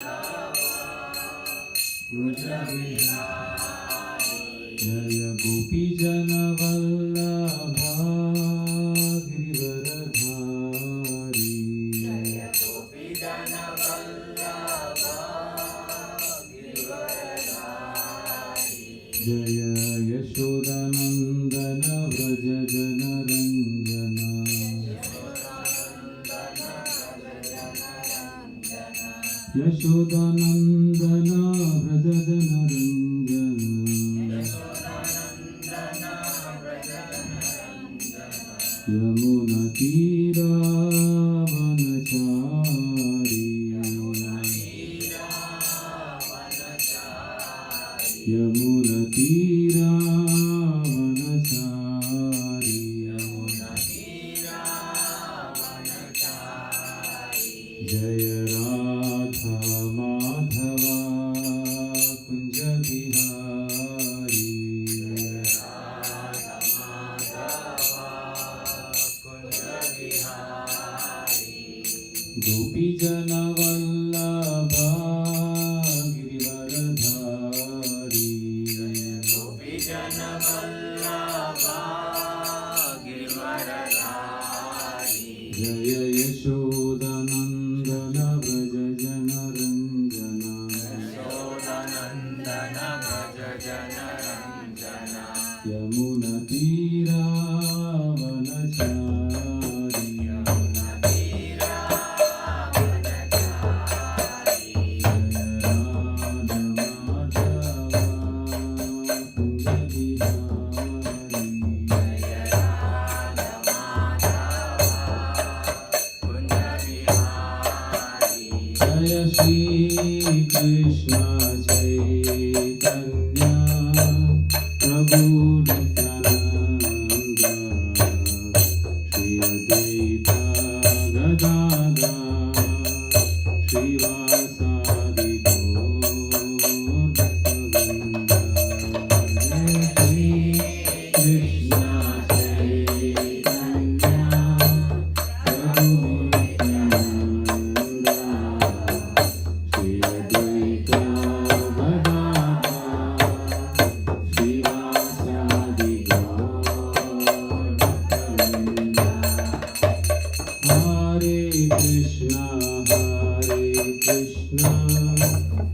जय गोपीजन वल्लभा गिरिवरधारी जय यशोदानन्दन व्रज जनरञ्जन यशोदानन्दन व्रज जनरञ्जन यमुनतीरावनचारी यमुनतीरावनचारी जय राधा माधवा कुंज बिहारी गोपीजन वल्लभा गिरिवरधारी जय यशोदानन्दन व्रज जनरञ्जन यमुनतीरावनचारी जय श्री कृष्ण चैतन्य प्रभु नित्यानंद श्री अद्वैत गदाधर श्रीवासादि गौर भक्तवृंद जय श्री कृष्ण चैतन्य प्रभु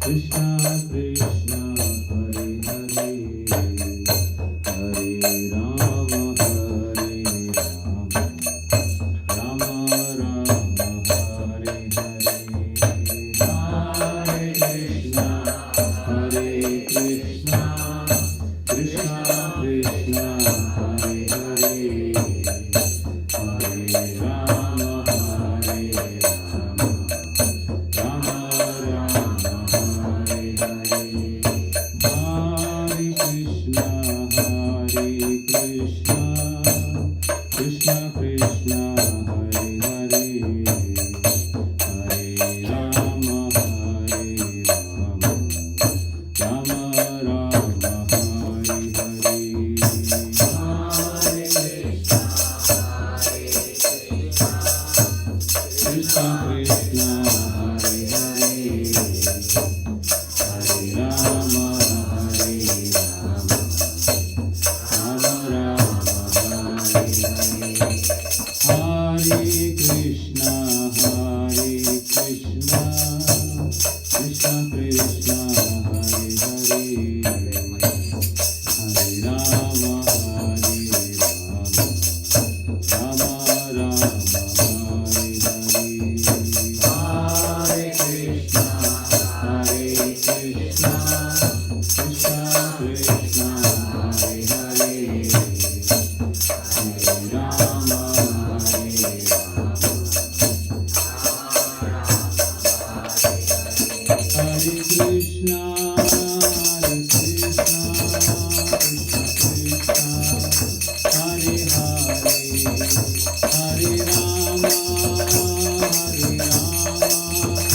Krishna Krishna Hare Hare Hare Rama Hare Rama Rama Hare Hare Hare Krishna Krishna Krishna Hare Hare Hare Rama Hare Rama Rama Rama Hare Hare Krishna Krishna Krishna Hare Hare Hare Rama Hare Rama Rama Rama Hare Hare Krishna Krishna Hare Hare Hare Rama Hare Rama Rama Rama Hare Hare Hare Krishna Krishna Krishna Hare Hare Hare Rama Hare Rama Rama Rama Hare Hare Hare Krishna Krishna Krishna Hare Hare Hare Rama Hare Hare Krishna Krishna Krishna Hare Hare Hare Rama Hare Rama Rama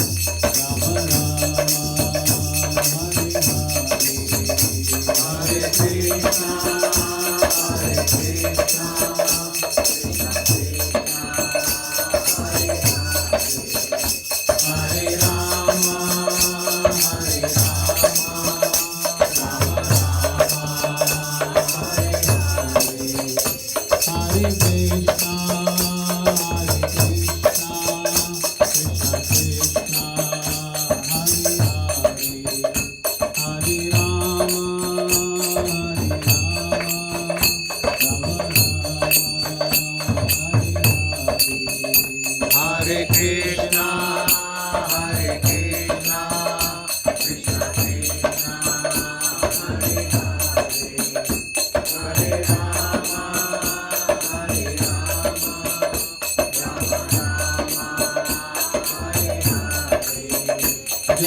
Rama Hare Hare Hare Krishna Hare Rama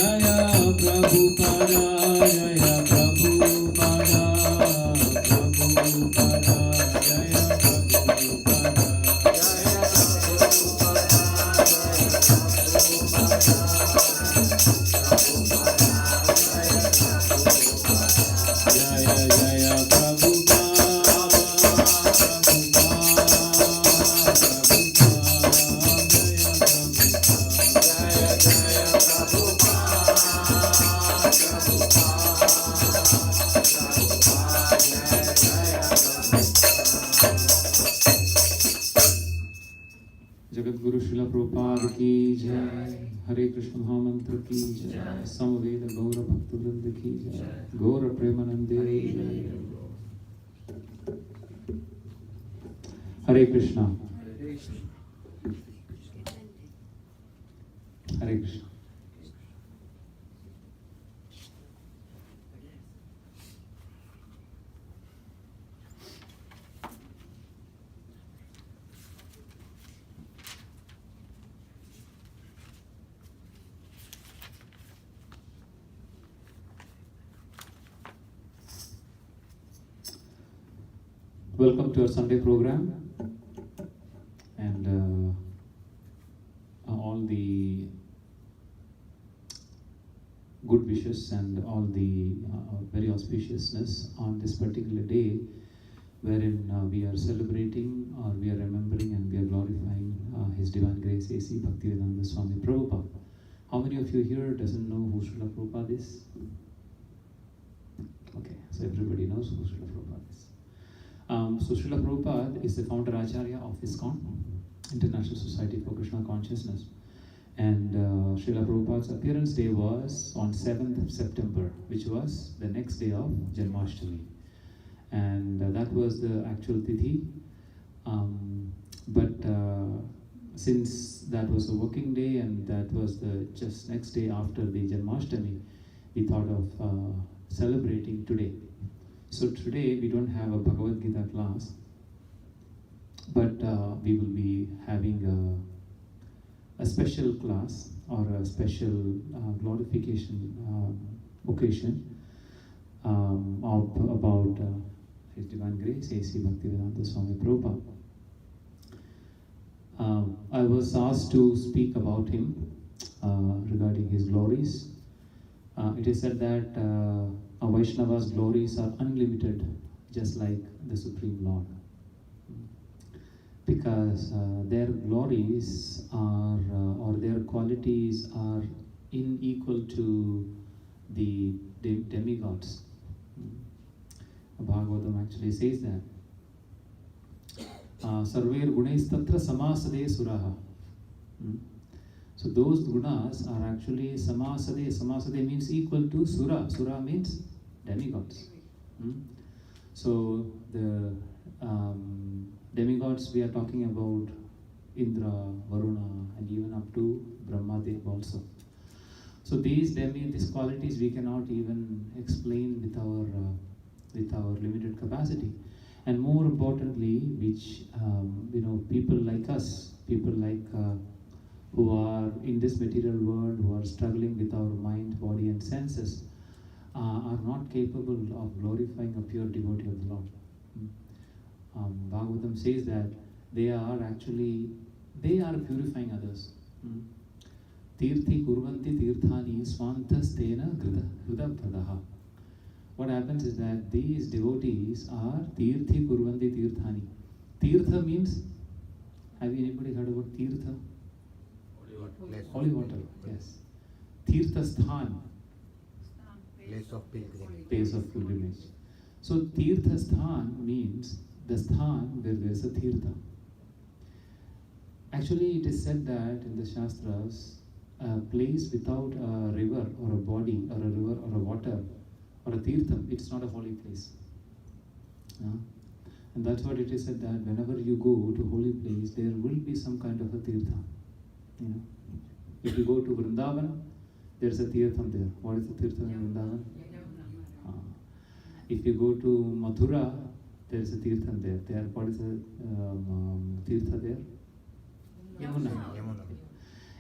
Jaya Prabhupada, Jaya Prabhupada, Prabhupada, Jaya Prabhupada. Jaya Jaya Prabhupada, Jagat Guru Srila Prabhupada की जय। हरे कृष्ण महामंत्र की जय। समवेद गौर भक्त वृंद की जय। गौर प्रेमानंदे जय। हरे कृष्णा, हरे Krishna. Welcome to our Sunday program, and all the good wishes and all the very auspiciousness on this particular day, wherein we are celebrating or we are remembering and we are glorifying His Divine Grace A.C. Bhaktivedanta Swami Prabhupada. How many of you here doesn't know who Srila Prabhupada is? Okay, so everybody knows who Srila Prabhupada is. So Srila Prabhupada is the founder Acharya of ISKCON, International Society for Krishna Consciousness. And Srila Prabhupada's appearance day was on 7th of September, which was the next day of Janmashtami. And that was the actual tithi. But since that was a working day and that was the just next day after the Janmashtami, we thought of celebrating today. So today we don't have a Bhagavad Gita class, but we will be having a special class or a special glorification occasion about His Divine Grace A.C. Bhaktivedanta Swami Prabhupada. I was asked to speak about him regarding his glories. It is said that a Vaishnava's glories are unlimited, just like the Supreme Lord. Because their glories are, or their qualities are unequal to the demigods. Bhagavatam actually says that. Sarver gunaistatra samasade suraha. So those gunas are actually samasade. Samasade means equal to sura. Sura means demigods. So the demigods we are talking about Indra, Varuna, and even up to Brahmadev also. So these qualities we cannot even explain with our limited capacity. And more importantly, which people like us, people like who are in this material world, who are struggling with our mind, body, and senses, are not capable of glorifying a pure devotee of the Lord. Bhagavatam says that they are purifying others. Tirthi kurvanti tirthani swantas tena hrida pradaha. What happens is that these devotees are tirthi kurvanti tirthani. Tirtha means, have anybody heard about tirtha? Holy water, yes. Tirtha sthan. Place of pilgrimage. Place of pilgrimage. So tirtha sthan means the sthan where there is a tirtha. Actually, it is said that in the Shastras, a place without a river or a body or a river or a water or a tirtham, it's not a holy place. And that's what it is said that whenever you go to holy place, there will be some kind of a tirtha. If you go to Vrindavan, there's a tirtham there. What is the tirtham in Vrindavan? If you go to Mathura, there's a tirtham there. What is the tirtha there? Yamuna. Yamuna.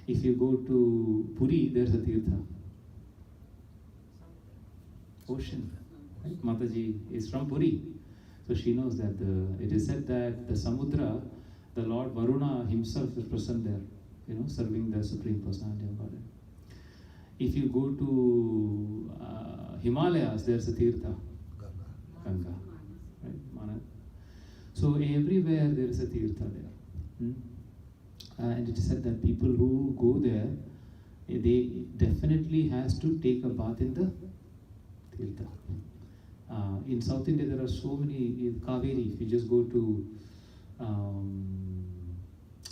If you go to Puri, there's a tirtha. ocean. Right? Mataji is from Puri, so she knows that it is said that the Samudra, the Lord Varuna himself is present there, serving the Supreme Personality of Godhead. If you go to Himalayas, there's a Tirtha, Ganga, right? Mana. So everywhere there is a Tirtha there. And it is said that people who go there, they definitely has to take a bath in the Tirtha. In South India, there are so many. In Kaveri, if you just go to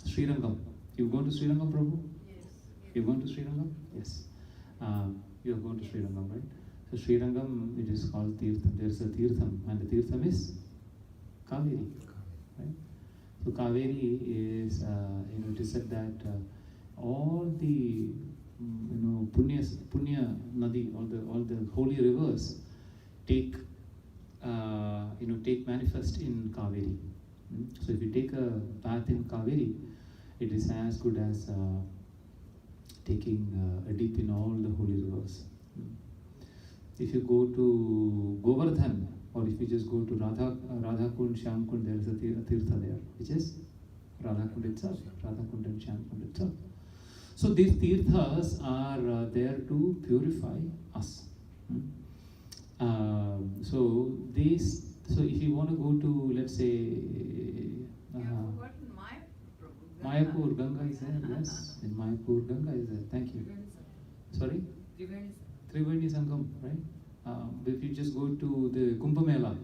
Srirangam, you've gone to Srirangam, Prabhu? Yes. You've gone to Srirangam? Yes. You have gone to Srirangam, right? So Srirangam, it is called Tirtham. There is a Tirtham, and the Tirtham is Kaveri, right? So Kaveri is, it is said that all the, Punya Nadi, all the holy rivers take manifest in Kaveri. So if you take a bath in Kaveri, it is as good as taking a dip in all the holy rivers. If you go to Govardhan, or if you just go to Radhakund, Shyamkund, there is a Tirtha there, which is Radhakund itself, Radhakund and Shyamkund itself. So these Tirthas are there to purify us. So if you want to go to, let's say, You have forgotten Mayapur, Ganga is there, yes. In Mayapur, Ganga is there. Thank you. Sorry? Triveni Sangam, right? If you just go to the Kumbh Mela,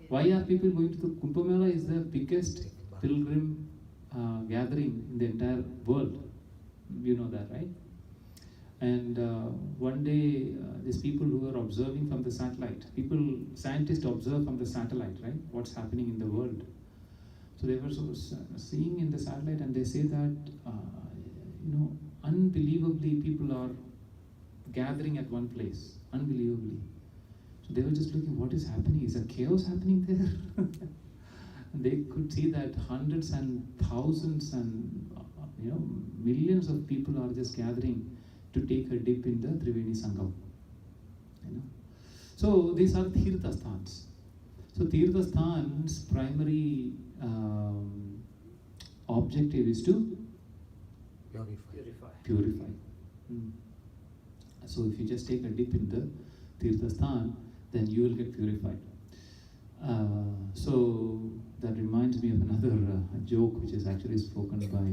why are people going to the Kumbh Mela? Is the biggest pilgrim gathering in the entire world. You know that, right? And one day, these people who were observing from the satellite, scientists observe from the satellite, right? What's happening in the world. So they were seeing in the satellite, and they say that, unbelievably people are gathering at one place, unbelievably. So they were just looking, what is happening? Is there chaos happening there? And they could see that hundreds and thousands and millions of people are just gathering to take a dip in the Triveni Sangam. So these are Tirtha Sthans. So Tirtha Sthan's primary objective is to purify. So if you just take a dip in the Tirtha Sthan, then you will get purified. So that reminds me of another joke which is actually spoken by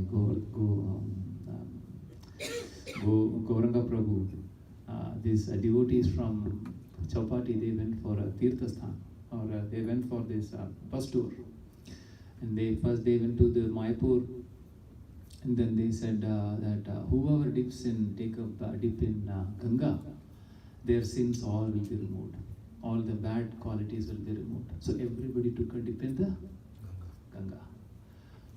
Gauranga Prabhu. These devotees from Chowpatty, they went for a Tirtha Sthan, or they went for this bus tour. And first they went to the Mayapur, and then they said that whoever take a dip in Ganga, their sins all will be removed. All the bad qualities will be removed. So everybody took a dip in the Ganga.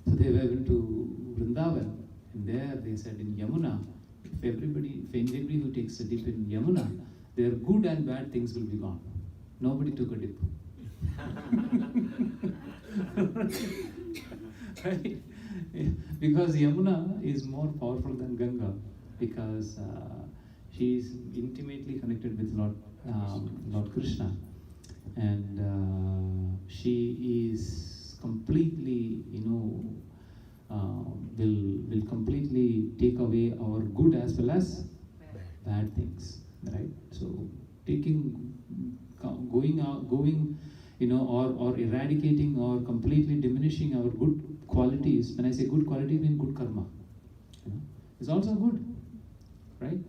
So they went to Vrindavan, and there they said in Yamuna, if anybody who takes a dip in Yamuna, their good and bad things will be gone. Nobody took a dip. Right? Because Yamuna is more powerful than Ganga, because she is intimately connected with Lord Krishna, and she is completely, will completely take away our good as well as bad things, right? So going, or eradicating or completely diminishing our good qualities. When I say good quality, I mean good karma. It's also good, right?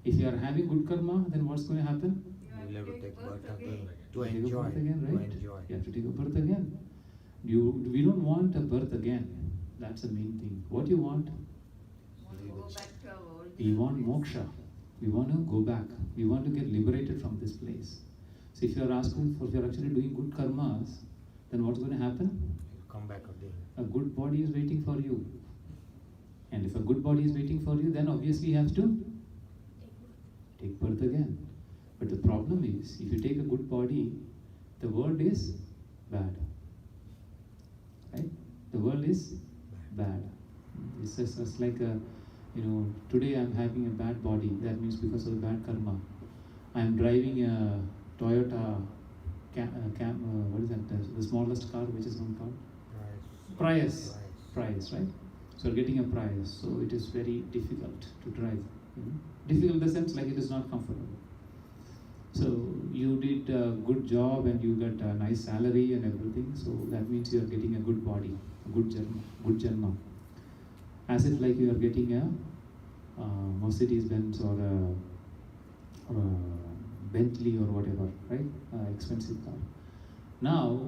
If you are having good karma, then what's going to happen? You have to take birth again. To Take a enjoy. birth again, right? To enjoy. You have to take a birth again. We don't want a birth again. That's the main thing. What you want? Want to go back to our original We want place. moksha. We want to go back. We want to get liberated from this place. So if you are if you are actually doing good karmas, then what's going to happen? Come back again. A good body is waiting for you. And if a good body is waiting for you, then obviously you have to take birth again. But the problem is, if you take a good body, the world is bad. Right? The world is bad. It's just like today I'm having a bad body. That means because of the bad karma. I am driving a Toyota what is that? The smallest car, which is one called? Prius. Prius, right? So you're getting a Prius, so it is very difficult to drive. Difficult in the sense like it is not comfortable. So you did a good job and you got a nice salary and everything. So that means you are getting a good body, a good janma. As if like you are getting a Mercedes Benz or a Bentley or whatever, right? Expensive car. Now,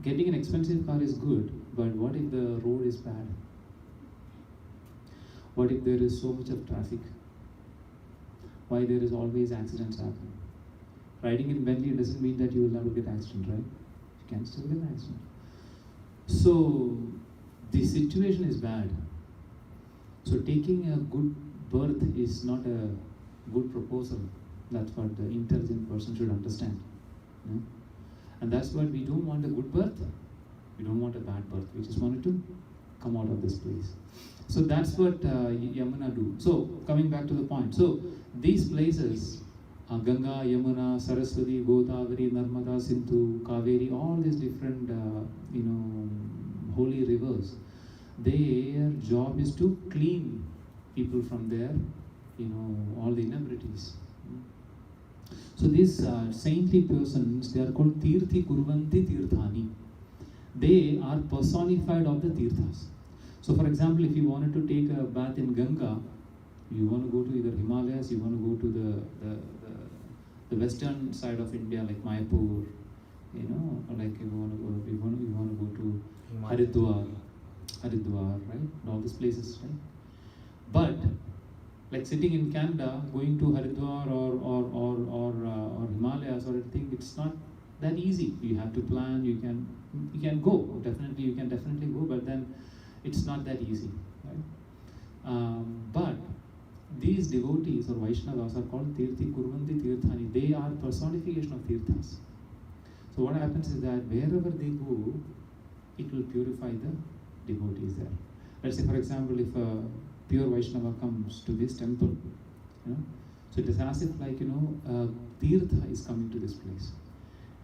getting an expensive car is good, but what if the road is bad? What if there is so much of traffic? Why there is always accidents happen? Riding in Bentley doesn't mean that you will never get accident, right? You can still get an accident. So the situation is bad. So taking a good birth is not a good proposal. That's what the intelligent person should understand. And that's what we don't want a good birth. We don't want a bad birth. We just wanted to come out of this place. So that's what Yamuna do. So coming back to the point. So these places, Ganga, Yamuna, Saraswati, Godavari, Narmada, Sindhu, Kaveri, all these different holy rivers, their job is to clean people from their all the inabilities. So these saintly persons, they are called Tirthi Kurvanti Tirthani. They are personified of the Tirthas. So for example, if you wanted to take a bath in Ganga, you want to go to either Himalayas, you want to go to the western side of India, like Mayapur, or like you want to go to Haridwar, right? And all these places, right? But like sitting in Canada, going to Haridwar or Himalayas or anything, it's not that easy. You have to plan. You can go. Definitely, you can definitely go. But then, it's not that easy, right? But these devotees or Vaishnavas are called Tirthi Kurvanti Tirthani. They are personification of Tirthas. So what happens is that wherever they go, it will purify the devotees there. Let's say, for example, if a pure Vaishnava comes to this temple, so it is as if like Tirtha is coming to this place,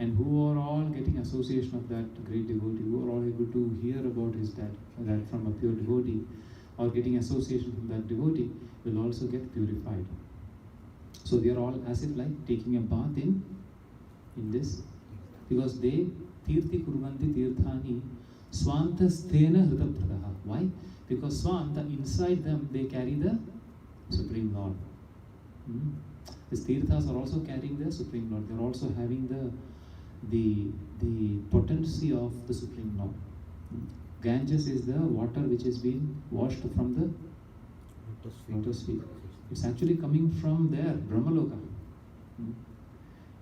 and who are all getting association of that great devotee, who are all able to hear about that from a pure devotee, or getting association from that devotee, will also get purified. So they are all as if like taking a bath in this, because they Tirthi Kurvanti Tirthani Swanta Sthena Hritapradaha. Why? Because Swanta, inside them, they carry the Supreme Lord. These Tirthas are also carrying the Supreme Lord. They are also having the potency of the Supreme Lord. Ganges is the water which has been washed from the lotus feet. It's actually coming from there, Brahmaloka.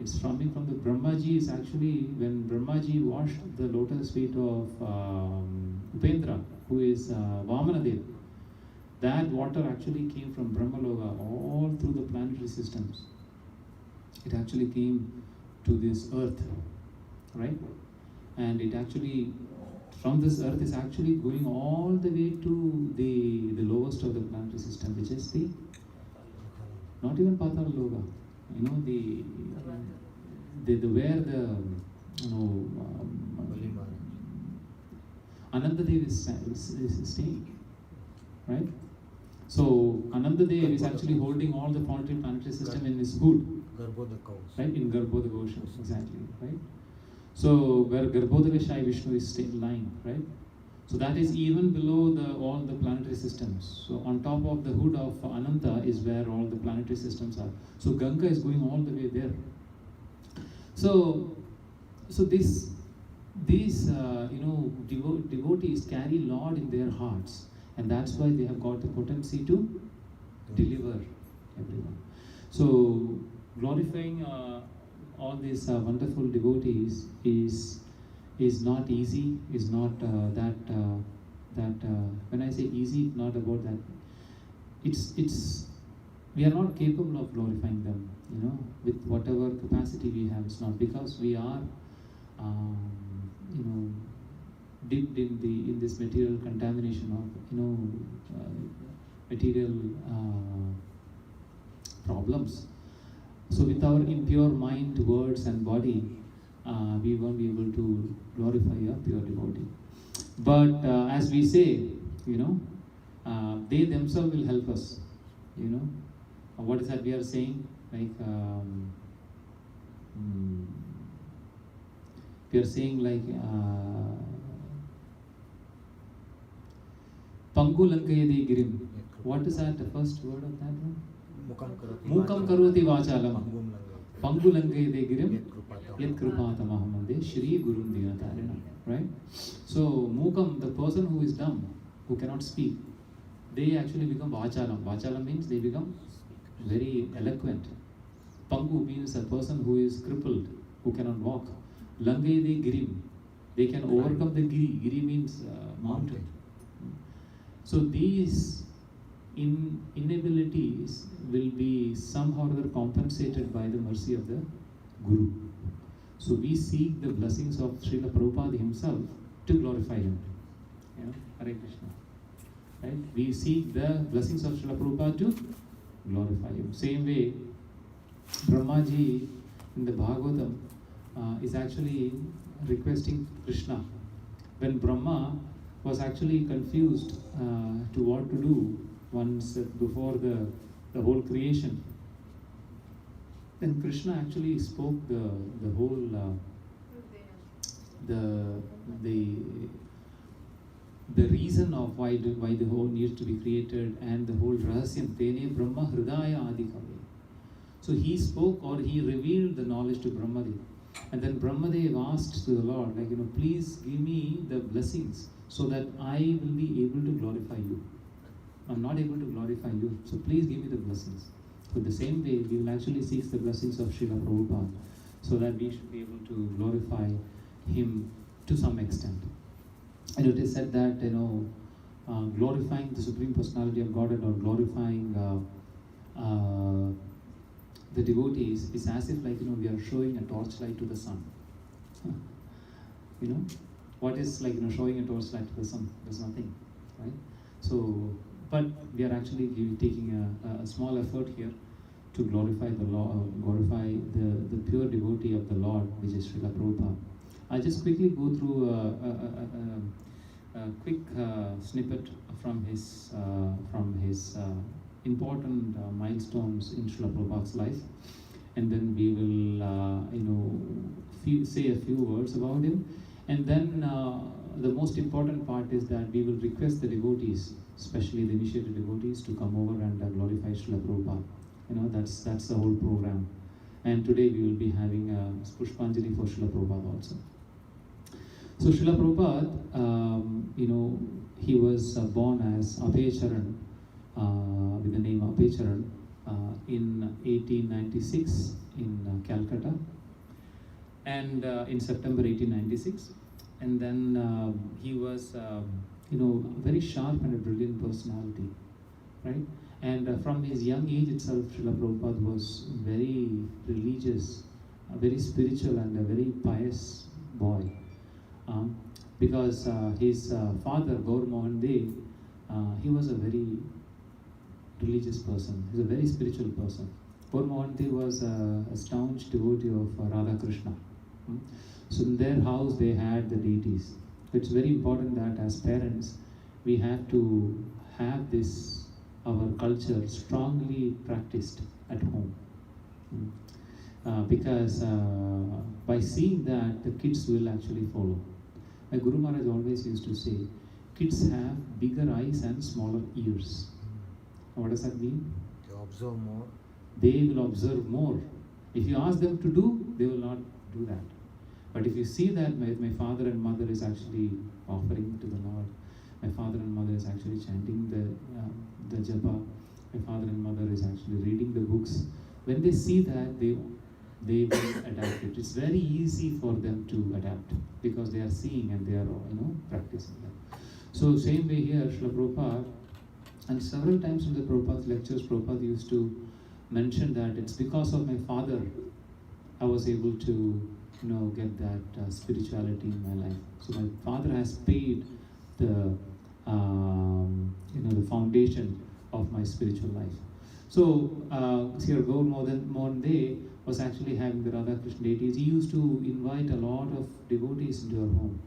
It's coming from the Brahmaji. Is actually when Brahmaji washed the lotus feet of Upendra, who is Vamanadev. That water actually came from Brahmaloka all through the planetary systems. It actually came to this earth, right? And it actually, from this earth, is actually going all the way to the lowest of the planetary system, which is not even Patala Loka. Where the Anandadev is staying, right? So Anandadev is actually holding all the planetary system in his hood, right? In Garbhodakosha, exactly, right? So where Garbhodakashai Vishnu is lying, right? So that is even below all the planetary systems. So on top of the hood of Ananta is where all the planetary systems are. So Ganga is going all the way there. So these devotees carry Lord in their hearts, and that's why they have got the potency to deliver everyone. So glorifying all these wonderful devotees is not easy. Is not when I say easy, not about that. It's we are not capable of glorifying them, with whatever capacity we have. It's not because we are dipped in this material contamination of material problems. So with our impure mind, words and body, we won't be able to glorify a pure devotee. But as we say, they themselves will help us. What is that we are saying? Like we are saying like Pangu Lankayade Girim. What is that? The first word of that one? Mukam Karoti Vachalam. Pangu Lankayade Girim. Yat Kripatamaham Shri Gurum Dinatarina. Right? So Mukam, the person who is dumb, who cannot speak, they actually become Vachalam. Vachalam means they become very eloquent. Pangu means a person who is crippled, who cannot walk. Langayade Girim, they can overcome the Giri. Giri means mountain. So these inabilities will be somehow or other compensated by the mercy of the Guru. So we seek the blessings of Srila Prabhupada himself to glorify him. Hare Krishna. Right? We seek the blessings of Srila Prabhupada to glorify him. Same way, Brahmaji in the Bhagavatam is actually requesting Krishna. When Brahma was actually confused to what to do once before the whole creation, then Krishna actually spoke the whole the reason of why the whole needs to be created and the whole rahasyam tene Brahma Hridaya Adikave. So he spoke, or he revealed the knowledge to Brahmadev. And then Brahmadev asked to the Lord, please give me the blessings so that I will be able to glorify you. I'm not able to glorify you, so please give me the blessings. So the same way, we will actually seek the blessings of Srila Prabhupada so that we should be able to glorify him to some extent. And it is said that, glorifying the Supreme Personality of Godhead or glorifying the devotees is as if we are showing a torchlight to the sun. What is showing a torchlight to the sun? There's nothing, right? So, but we are actually taking a small effort here to glorify the Lord, glorify the pure devotee of the Lord, which is Srila Prabhupada. I'll just quickly go through a quick snippet from his important milestones in Srila Prabhupada's life, and then we will say a few words about him, and then the most important part is that we will request the devotees, especially the initiated devotees, to come over and glorify Srila Prabhupada. That's the whole program. And today we will be having a Pushpanjali for Srila Prabhupada also. So Srila Prabhupada, he was born as Abhecharan, with the name Abhecharan, in 1896 in Calcutta, and in September 1896. And then he was, very sharp and a brilliant personality, right? And from his young age itself, Srila Prabhupada was very religious, very spiritual, and a very pious boy. Because his father, Gaur Mohan Dev, he was a very religious person. He's a very spiritual person. Gaur Mohan Dev was a staunch devotee of Radha Krishna. So in their house they had the deities. It's very important that as parents we have to have this, our culture, strongly practiced at home. Because by seeing that, the kids will actually follow. My Guru Maharaj always used to say, kids have bigger eyes and smaller ears. What does that mean? They observe more. They will observe more. If you ask them to do, they will not do that. But if you see that my father and mother is actually offering to the Lord, my father and mother is actually chanting the japa, my father and mother is actually reading the books, when they see that, they will adapt it. It's very easy for them to adapt because they are seeing and they are practicing that. So same way here, Srila Prabhupada, and several times in the Prabhupada's lectures, Prabhupada used to mention that it's because of my father I was able to get that spirituality in my life. So my father has paid the the foundation of my spiritual life. So, Sri Gaur Mohan was actually having the Radha Krishna deities. He used to invite a lot of devotees into our home,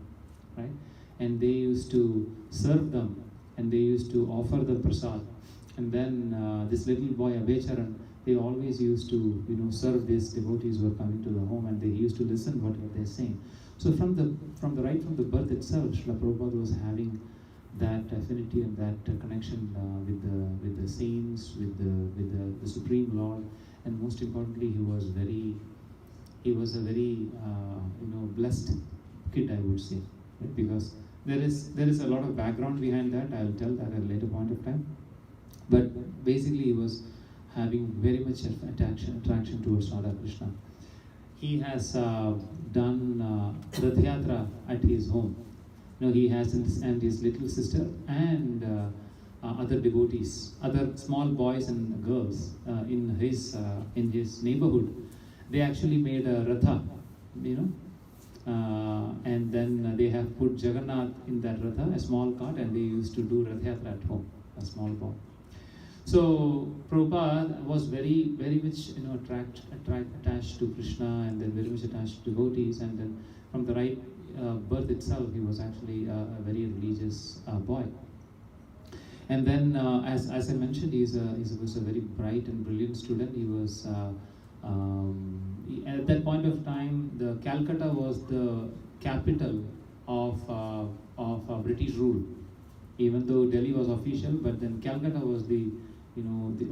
right? And they used to serve them, and they used to offer the prasad. And then this little boy Abhecharan, they always used to, serve these devotees who were coming to the home, and they used to listen what they're saying. So from the right from the birth itself, Srila Prabhupada was having that affinity and that connection with the saints, with the Supreme Lord, and most importantly, he was a very blessed kid, I would say, right? Because there is a lot of background behind that. I'll tell that at a later point of time. But basically, he was having very much attraction towards Radha Krishna. He has done Rath Yatra at his home. He has his little sister and other devotees, other small boys and girls in his neighborhood. They actually made a ratha, and then they have put Jagannath in that ratha, a small cart, and they used to do Rath Yatra at home, a small boy. So Prabhupada was very, very much attached to Krishna, and then very much attached to devotees, and then from the right birth itself, he was actually a very religious boy. And then, as I mentioned, he was a very bright and brilliant student. He was at that point of time, the Calcutta was the capital of British rule. Even though Delhi was official, but then Calcutta was the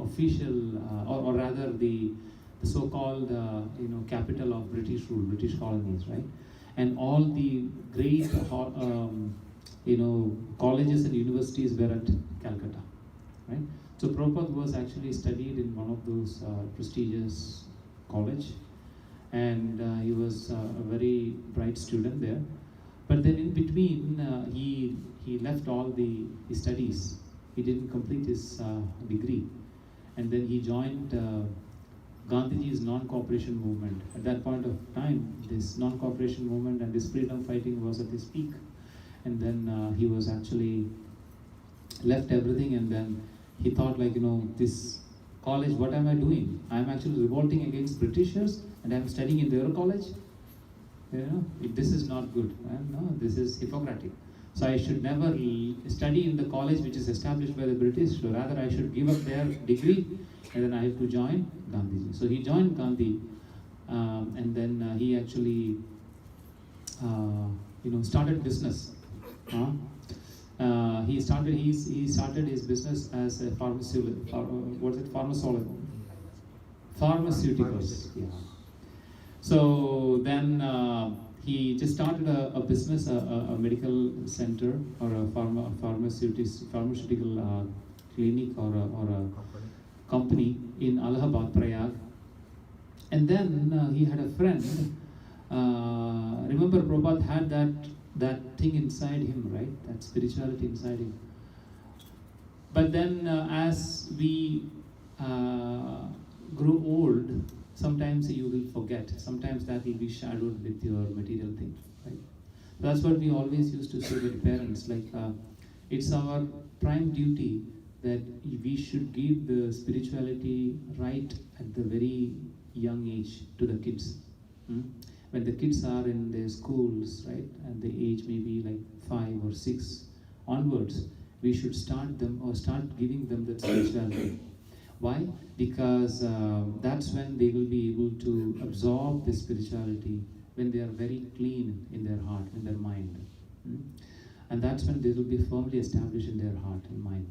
official, or rather the so-called capital of British rule, British colonies, right? And all the great colleges and universities were at Calcutta, right? So Prabhupada was actually studied in one of those prestigious college, and he was a very bright student there. But then in between, he left all his studies. He didn't complete his degree, and then he joined Gandhiji's non-cooperation movement. At that point of time, this non-cooperation movement and this freedom fighting was at its peak. And then he was actually left everything, and then he thought this college, what am I doing? I'm actually revolting against Britishers, and I'm studying in their college. This is not good. No, this is Hippocratic. So I should never study in the college which is established by the British. So rather I should give up their degree, and then I have to join Gandhiji. So he joined Gandhi, and then he actually started business. He started his business as a pharmaceuticals. Yeah. So then he just started a business, a medical center, or a pharmaceutical clinic, or a company in Allahabad, Prayag. And then he had a friend. Remember, Prabhupada had that thing inside him, right? That spirituality inside him. But then as we grow old, sometimes you will forget. Sometimes that will be shadowed with your material things, right? That's what we always used to say with parents, it's our prime duty that we should give the spirituality right at the very young age to the kids. When the kids are in their schools, right, at the age maybe 5 or 6 onwards, we should start giving them that spirituality. Why? Because that's when they will be able to absorb the spirituality, when they are very clean in their heart, in their mind. And that's when they will be firmly established in their heart and mind.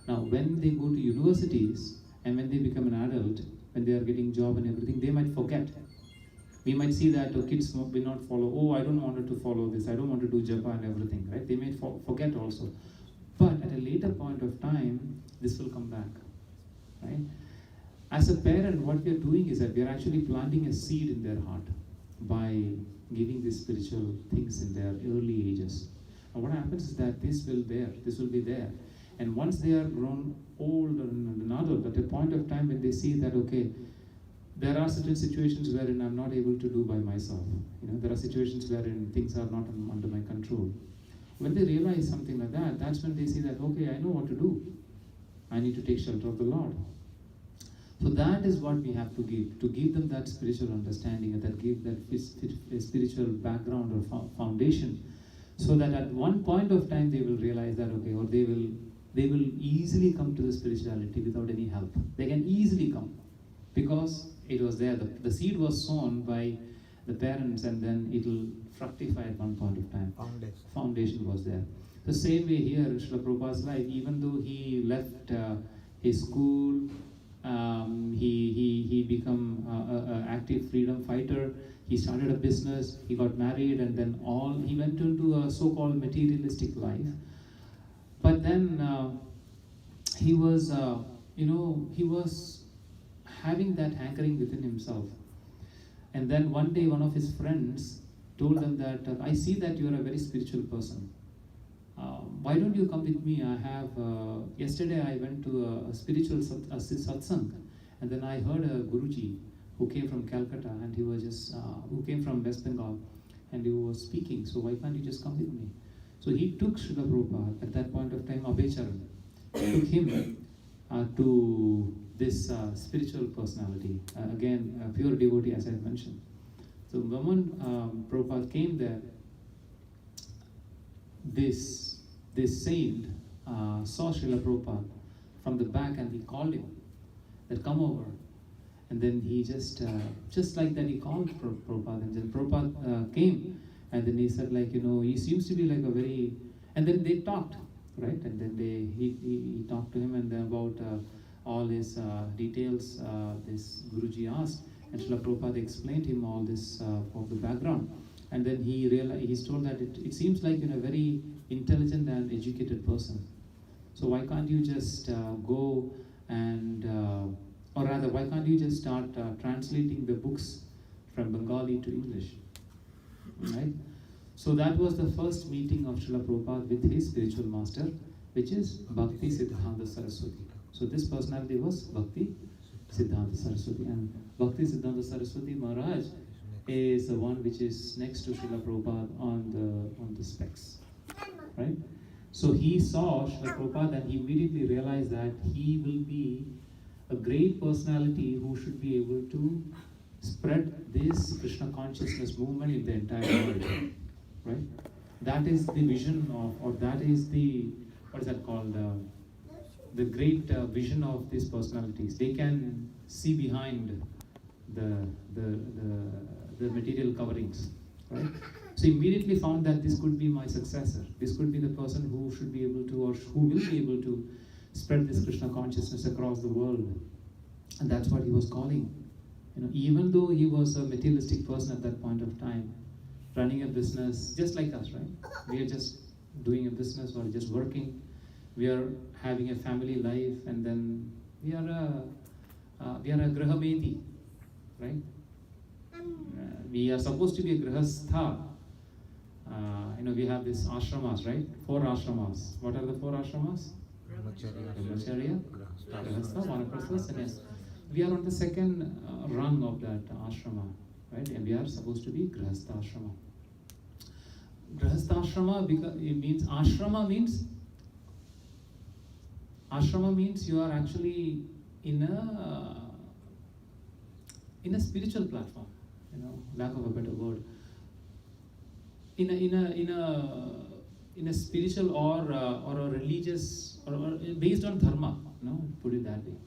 Now, when they go to universities, and when they become an adult, when they are getting job and everything, they might forget. We might see that kids will not follow, I don't want to follow this, I don't want to do japa and everything, right? They may forget also. But at a later point of time, this will come back, right? As a parent, what we are doing is that we are actually planting a seed in their heart by giving these spiritual things in their early ages. And what happens is that this will be there. And once they are grown old and an adult, at a point of time when they see that, okay, there are certain situations wherein I'm not able to do by myself. There are situations wherein things are not under my control. When they realize something like that, that's when they see that, okay, I know what to do. I need to take shelter of the Lord. So that is what we have to give them that spiritual understanding, and that give that spiritual background or foundation, so that at one point of time they will realize that, okay, or they will easily come to the spirituality without any help. They can easily come because it was there. The seed was sown by the parents, and then it will fructify at one point of time. Foundation was there. The same way here, Srila Prabhupada's life, even though he left his school, he became an active freedom fighter. He started a business. He got married, and then he went into a so-called materialistic life. But then he was, he was having that hankering within himself. And then one day, one of his friends told him that, I see that you are a very spiritual person. Why don't you come with me? I have, yesterday I went to a spiritual satsang, and then I heard a Guruji who came from Calcutta, and he was just, who came from West Bengal, and he was speaking, so why can't you just come with me? So he took Srila Prabhupada, at that point of time, Abhecharan, took him to this spiritual personality, again, a pure devotee, as I mentioned. So the moment Prabhupada came there, this saint saw Srila Prabhupada from the back, and he called him that come over. And then he just like that, he called Prabhupada, and then Prabhupada came, and then he said, like, he seems to be like a very, and then they talked, right? And then he talked to him, and then about all his details, this Guruji asked, and Srila Prabhupada explained him all this of the background. And then he realized, he's told that it seems like a very intelligent and educated person. So why can't you just go and, or rather, why can't you just start translating the books from Bengali to English, right? So that was the first meeting of Srila Prabhupada with his spiritual master, which is Bhakti Siddhanta Saraswati. So this personality was Bhakti Siddhanta Saraswati, and Bhakti Siddhanta Saraswati Maharaj is the one which is next to Srila Prabhupada on the specs, right? So he saw Srila Prabhupada, and he immediately realized that he will be a great personality who should be able to spread this Krishna consciousness movement in the entire world, right? That is the vision of, or that is the, what is that called? The great vision of these personalities. They can see behind the material coverings, right? So immediately found that this could be my successor. This could be the person who should be able to, or who will be able to spread this Krishna consciousness across the world. And that's what he was calling. Even though he was a materialistic person at that point of time, running a business, just like us, right? We are just doing a business or just working. We are having a family life, and then we are a grahameti, right? We are supposed to be a grahastha. We have these ashramas, right? 4 ashramas. What are the 4 ashramas? Brahmacharya, grahastha, vanaprastha, sannyas. We are on the second rung of that ashrama, right? And we are supposed to be grahastha ashrama. Grahastha ashrama, it means, ashrama means you are actually in a spiritual platform, lack of a better word. In a spiritual or a religious or based on dharma, put it that way.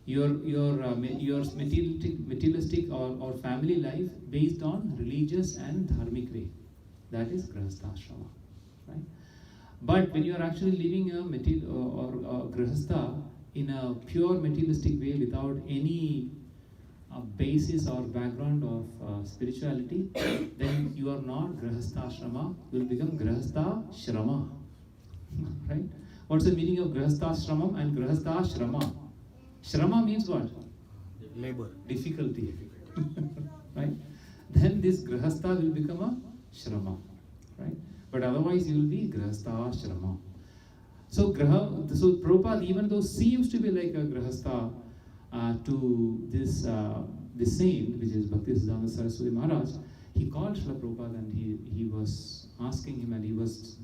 Your materialistic or family life based on religious and dharmic way. That is grahastha ashrama, right? But when you are actually living a grahastha in a pure materialistic way without any basis or background of spirituality, then you are not grahastha ashrama, you will become grahastha shrama, right? What's the meaning of grahastha ashramam and grahastha shrama? Shrama means what? Labor. Difficulty, right? Then this grahastha will become a shrama, right? But otherwise you will be grahastha shrama. So Prabhupada, even though seems to be like a grahastha to this saint, which is Bhakti Siddhanta Saraswati Maharaj, he called Srila Prabhupada, and he was asking him, and he was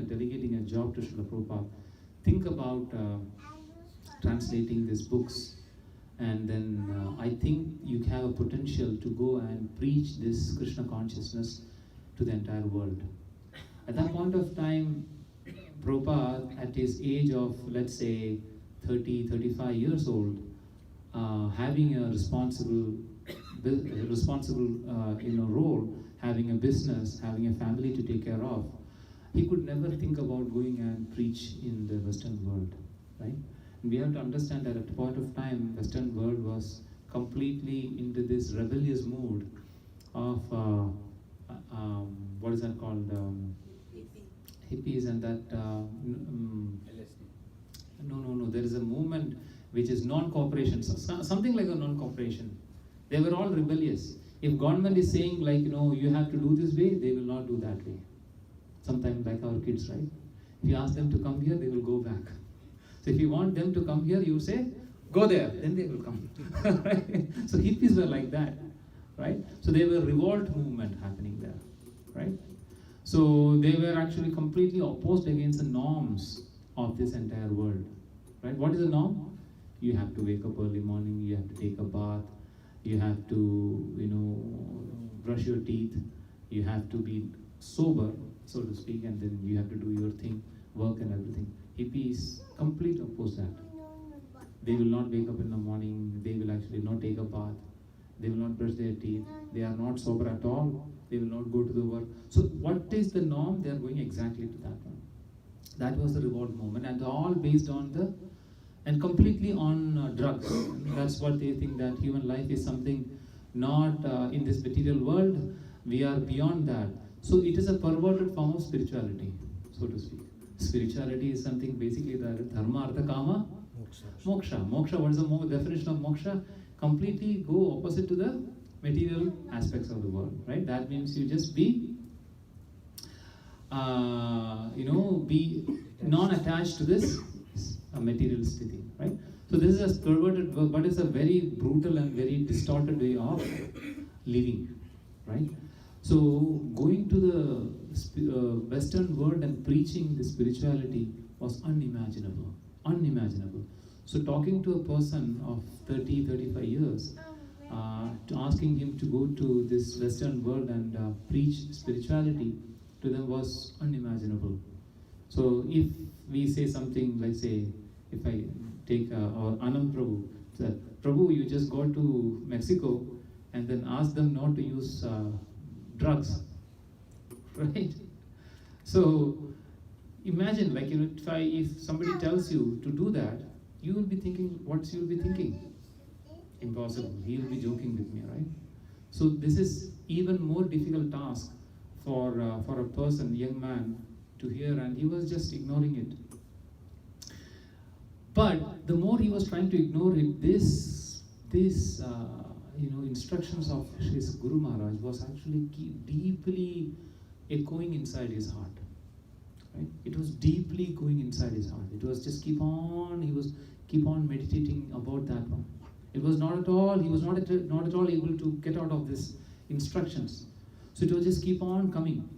delegating a job to Srila Prabhupada. Think about translating these books And then I think you have a potential to go and preach this Krishna consciousness to the entire world. At that point of time, Prabhupada, at his age of, let's say, 30, 35 years old, having a responsible role, having a business, having a family to take care of, he could never think about going and preach in the Western world, right? And we have to understand that at a point of time, Western world was completely into this rebellious mood of what is that called? Hippies and that. No. There is a movement which is non-cooperation, something like a non-cooperation. They were all rebellious. If government is saying like, you have to do this way, they will not do that way. Sometimes like our kids, right? If you ask them to come here, they will go back. So if you want them to come here, you say, go there, then they will come. Right? So hippies were like that, right? So there were revolt movement happening there, right? So they were actually completely opposed against the norms of this entire world, right? What is the norm? You have to wake up early morning, you have to take a bath, you have to, brush your teeth, you have to be sober, so to speak, and then you have to do your thing, work and everything. Hippies completely oppose that. They will not wake up in the morning, they will actually not take a bath, they will not brush their teeth, they are not sober at all, they will not go to the work. So what is the norm? They are going exactly to that one. That was the revolt movement, and all based on and completely on drugs. That's what they think, that human life is something not in this material world, we are beyond that. So it is a perverted form of spirituality, so to speak. Spirituality is something basically that dharma, artha, kama, moksha. Moksha, what is the definition of moksha? Completely go opposite to the material aspects of the world, right? That means you just be be non-attached to this materialistic thing, right? So this is a perverted, but it's a very brutal and very distorted way of living, right? So going to the Western world and preaching the spirituality was unimaginable. So talking to a person of 30, 35 years, asking him to go to this Western world and preach spirituality to them was unimaginable. So if we say something, let's say, if I take our Anand Prabhu, that Prabhu, you just go to Mexico and then ask them not to use drugs, right? So imagine, like, if somebody tells you to do that, you will be thinking, what you will be thinking? Impossible. He will be joking with me, right? So this is even more difficult task for a person, young man, to hear, and he was just ignoring it. But the more he was trying to ignore it, this instructions of his Guru Maharaj was actually deeply echoing inside his heart. Right? It was deeply going inside his heart. It was just he was keep on meditating about that one. It was not at all, he was not at all able to get out of this instructions. So it will just keep on coming,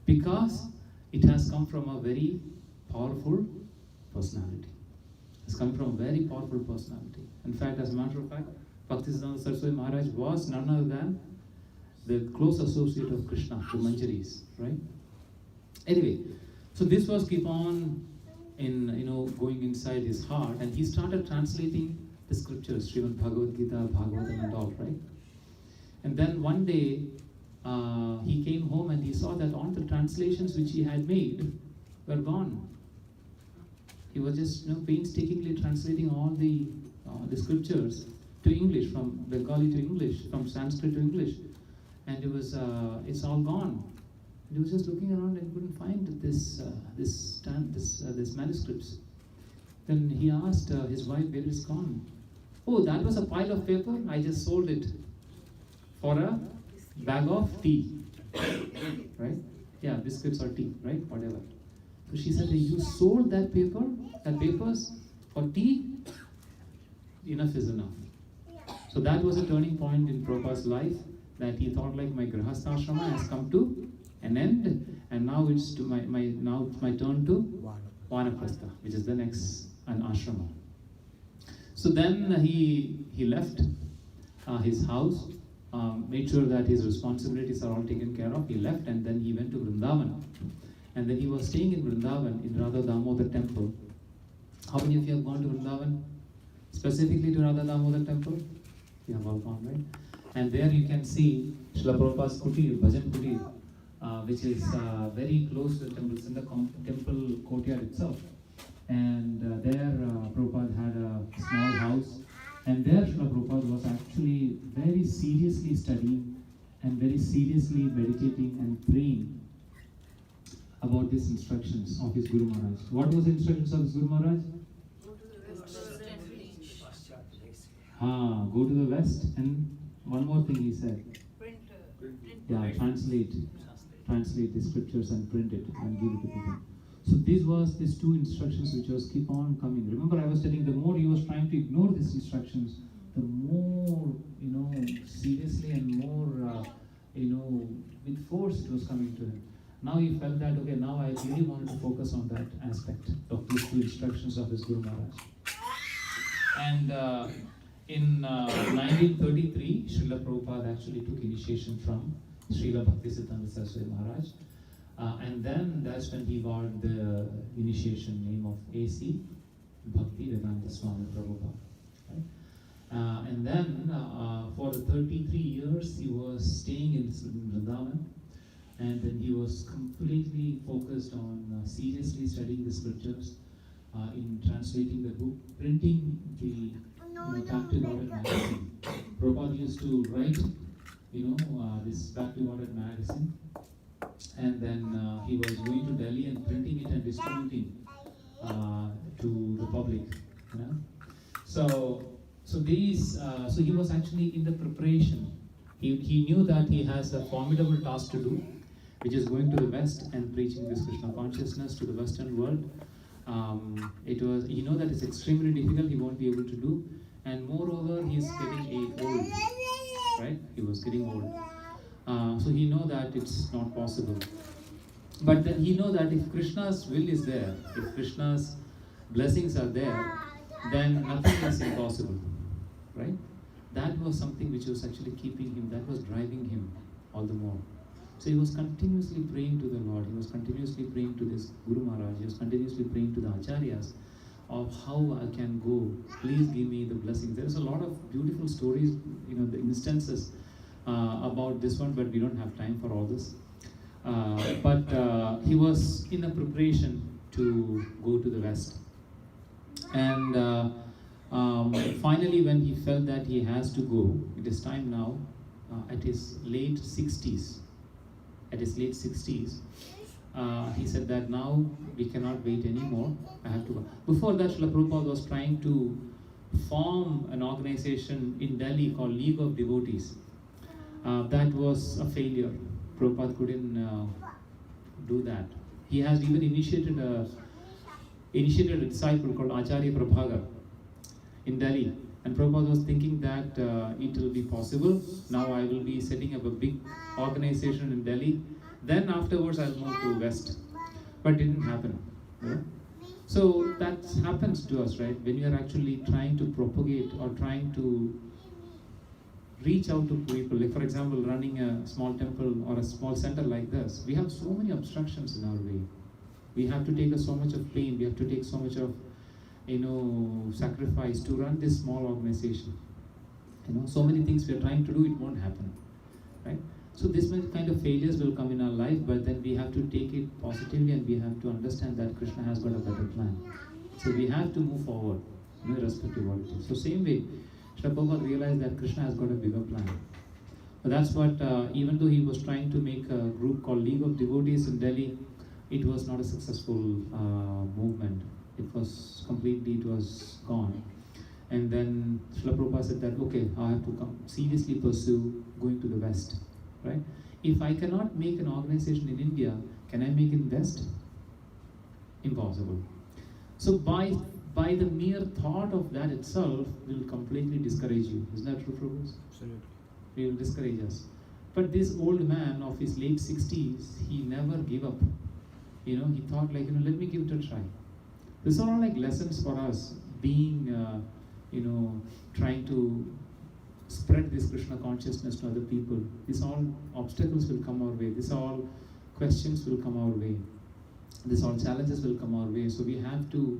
because it has come from a very powerful personality. It's come from a very powerful personality. In fact, as a matter of fact, Bhaktisiddhanta Saraswati Maharaj was none other than the close associate of Krishna, the Manjaris, right? Anyway, so this was keep on going inside his heart, and he started translating the scriptures, Srimad Bhagavad Gita, Bhagavatam and all, right? And then one day, he came home and he saw that all the translations which he had made were gone. He was just painstakingly translating all the scriptures to English, from Bengali to English, from Sanskrit to English, and it was it's all gone. And he was just looking around and couldn't find this manuscripts. Then he asked his wife, where it's gone? Oh, that was a pile of paper. I just sold it for a bag of tea, right? Yeah, biscuits or tea, right? Whatever. So she said, you sold that papers for tea? Enough is enough. So that was a turning point in Prabhupada's life, that he thought, like, my Grahastha ashrama has come to an end, and now it's to my turn to Vanaprastha, which is the next an ashrama. So then he he left his house, made sure that his responsibilities are all taken care of. He left and then he went to Vrindavan. And then he was staying in Vrindavan in Radha Damodar temple. How many of you have gone to Vrindavan? Specifically to Radha Damodar temple? You have all gone, right? And there you can see Srila Prabhupada's kutir, Bhajan kutir, which is very close to the temple. It's in the temple courtyard itself. And there Prabhupada had a small house. And there Srila Prabhupada was actually very seriously studying and very seriously meditating and praying about these instructions of his Guru Maharaj. What was the instructions of his Guru Maharaj? Go to the west, and one more thing he said. Translate the scriptures and print it and give it to people. So these two instructions which was keep on coming. Remember I was telling, the more he was trying to ignore these instructions, the more, seriously and more, with force it was coming to him. Now he felt that, okay, now I really wanted to focus on that aspect of these two instructions of his Guru Maharaj. And in 1933, Srila Prabhupada actually took initiation from Srila Bhaktisiddhanta Saraswati Maharaj. And then that's when he got the initiation name of A.C. Bhakti Vedanta Swami Prabhupada. Right? And then for 33 years he was staying in Vrindavan, and then he was completely focused on seriously studying the scriptures, in translating the book, printing the Back to Godhead magazine. Prabhupada used to write, this Back to Godhead magazine, and then he was going to Delhi and printing it and distributing to the public. So he was actually in the preparation. He knew that he has a formidable task to do, which is going to the West and preaching this Krishna consciousness to the Western world. He know that it's extremely difficult, he won't be able to do, and moreover he is getting old, right? He was getting old. So he know that it's not possible. But then he know that if Krishna's will is there, if Krishna's blessings are there, then nothing is impossible, right? That was something which was actually keeping him, that was driving him all the more. So he was continuously praying to the Lord, he was continuously praying to this Guru Maharaj, he was continuously praying to the Acharyas of how I can go, please give me the blessings. There's a lot of beautiful stories, the instances about this one, but we don't have time for all this. But he was in a preparation to go to the West. And finally when he felt that he has to go, it is time now, at his late 60s, he said that now we cannot wait anymore, I have to go. Before that, Srila Prabhupada was trying to form an organization in Delhi called League of Devotees. That was a failure. Prabhupada couldn't do that. He has even initiated a disciple called Acharya Prabhagar in Delhi. And Prabhupada was thinking that it will be possible. Now I will be setting up a big organization in Delhi. Then afterwards I'll move to West. But it didn't happen. Right? So that happens to us, right? When you are actually trying to propagate or trying to reach out to people. Like for example, running a small temple or a small center like this, we have so many obstructions in our way. We have to take so much of pain. We have to take so much of sacrifice to run this small organization. So many things we are trying to do, it won't happen, right? So this kind of failures will come in our life, but then we have to take it positively and we have to understand that Krishna has got a better plan. So we have to move forward, irrespective of what it is. So same way, Srila Prabhupada realized that Krishna has got a bigger plan. But that's what, even though he was trying to make a group called League of Devotees in Delhi, it was not a successful movement. It was gone. And then Srila Prabhupada said that, okay, I have to seriously pursue going to the West, right? If I cannot make an organization in India, can I make it in West? Impossible. So by the mere thought of that itself will completely discourage you. Isn't that true, Prabhupada? Absolutely. It will discourage us. But this old man of his late 60s, he never gave up. He thought like, let me give it a try. These are all like lessons for us, being, trying to spread this Krishna consciousness to other people. These all obstacles will come our way. These all questions will come our way. These all challenges will come our way. So we have to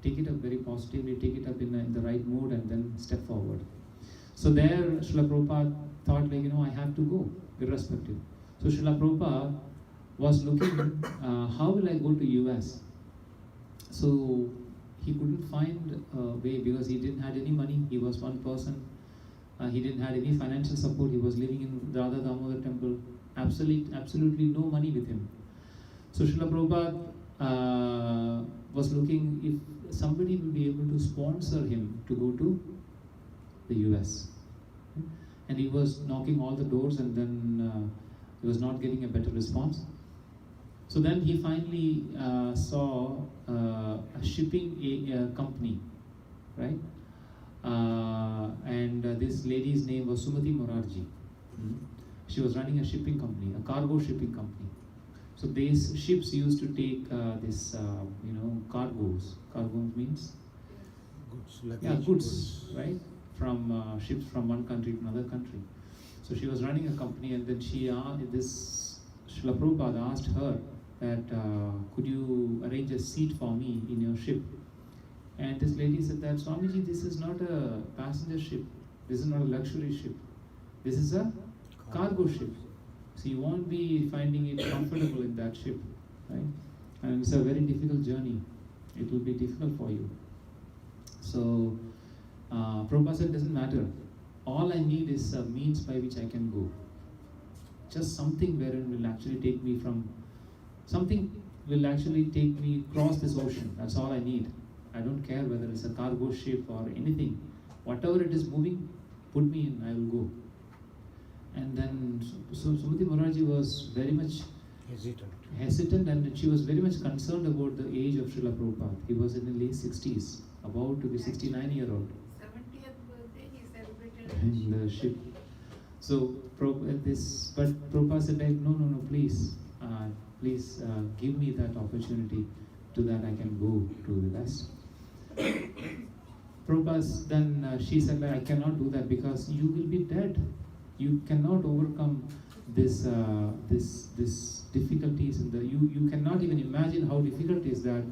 take it up very positively, take it up in the right mood, and then step forward. So there, Srila Prabhupada thought I have to go, irrespective. So Srila Prabhupada was looking, how will I go to US? So he couldn't find a way because he didn't have any money. He was one person. He didn't have any financial support. He was living in Radha Damodar temple. Absolutely no money with him. So Srila Prabhupada was looking if somebody will be able to sponsor him to go to the US. And he was knocking all the doors, and then he was not getting a better response. So then he finally saw a shipping company, right? And this lady's name was Sumati Morarji. She was running a shipping company, a cargo shipping company. So these ships used to take cargoes. Cargo means? Goods. Yeah, goods, right? From ships from one country to another country. So she was running a company, and then Srila Prabhupada asked her that, could you arrange a seat for me in your ship? And this lady said that, Swamiji, this is not a passenger ship. This is not a luxury ship. This is a cargo ship. So you won't be finding it comfortable in that ship, right? And it's a very difficult journey. It will be difficult for you. So Prabhupada said, it doesn't matter. All I need is a means by which I can go. Just something wherein will actually take me across this ocean. That's all I need. I don't care whether it's a cargo ship or anything. Whatever it is moving, put me in, I will go. And then Sumati Morarji was very much hesitant, and she was very much concerned about the age of Srila Prabhupada. He was in the late 60s, about to be 69-year-old. 70th birthday he celebrated In the ship. So Prabhupada said, no, please give me that opportunity to that I can go to the West. Prabhupada, then she said that I cannot do that because you will be dead. You cannot overcome this difficulties in the you cannot even imagine how difficult is that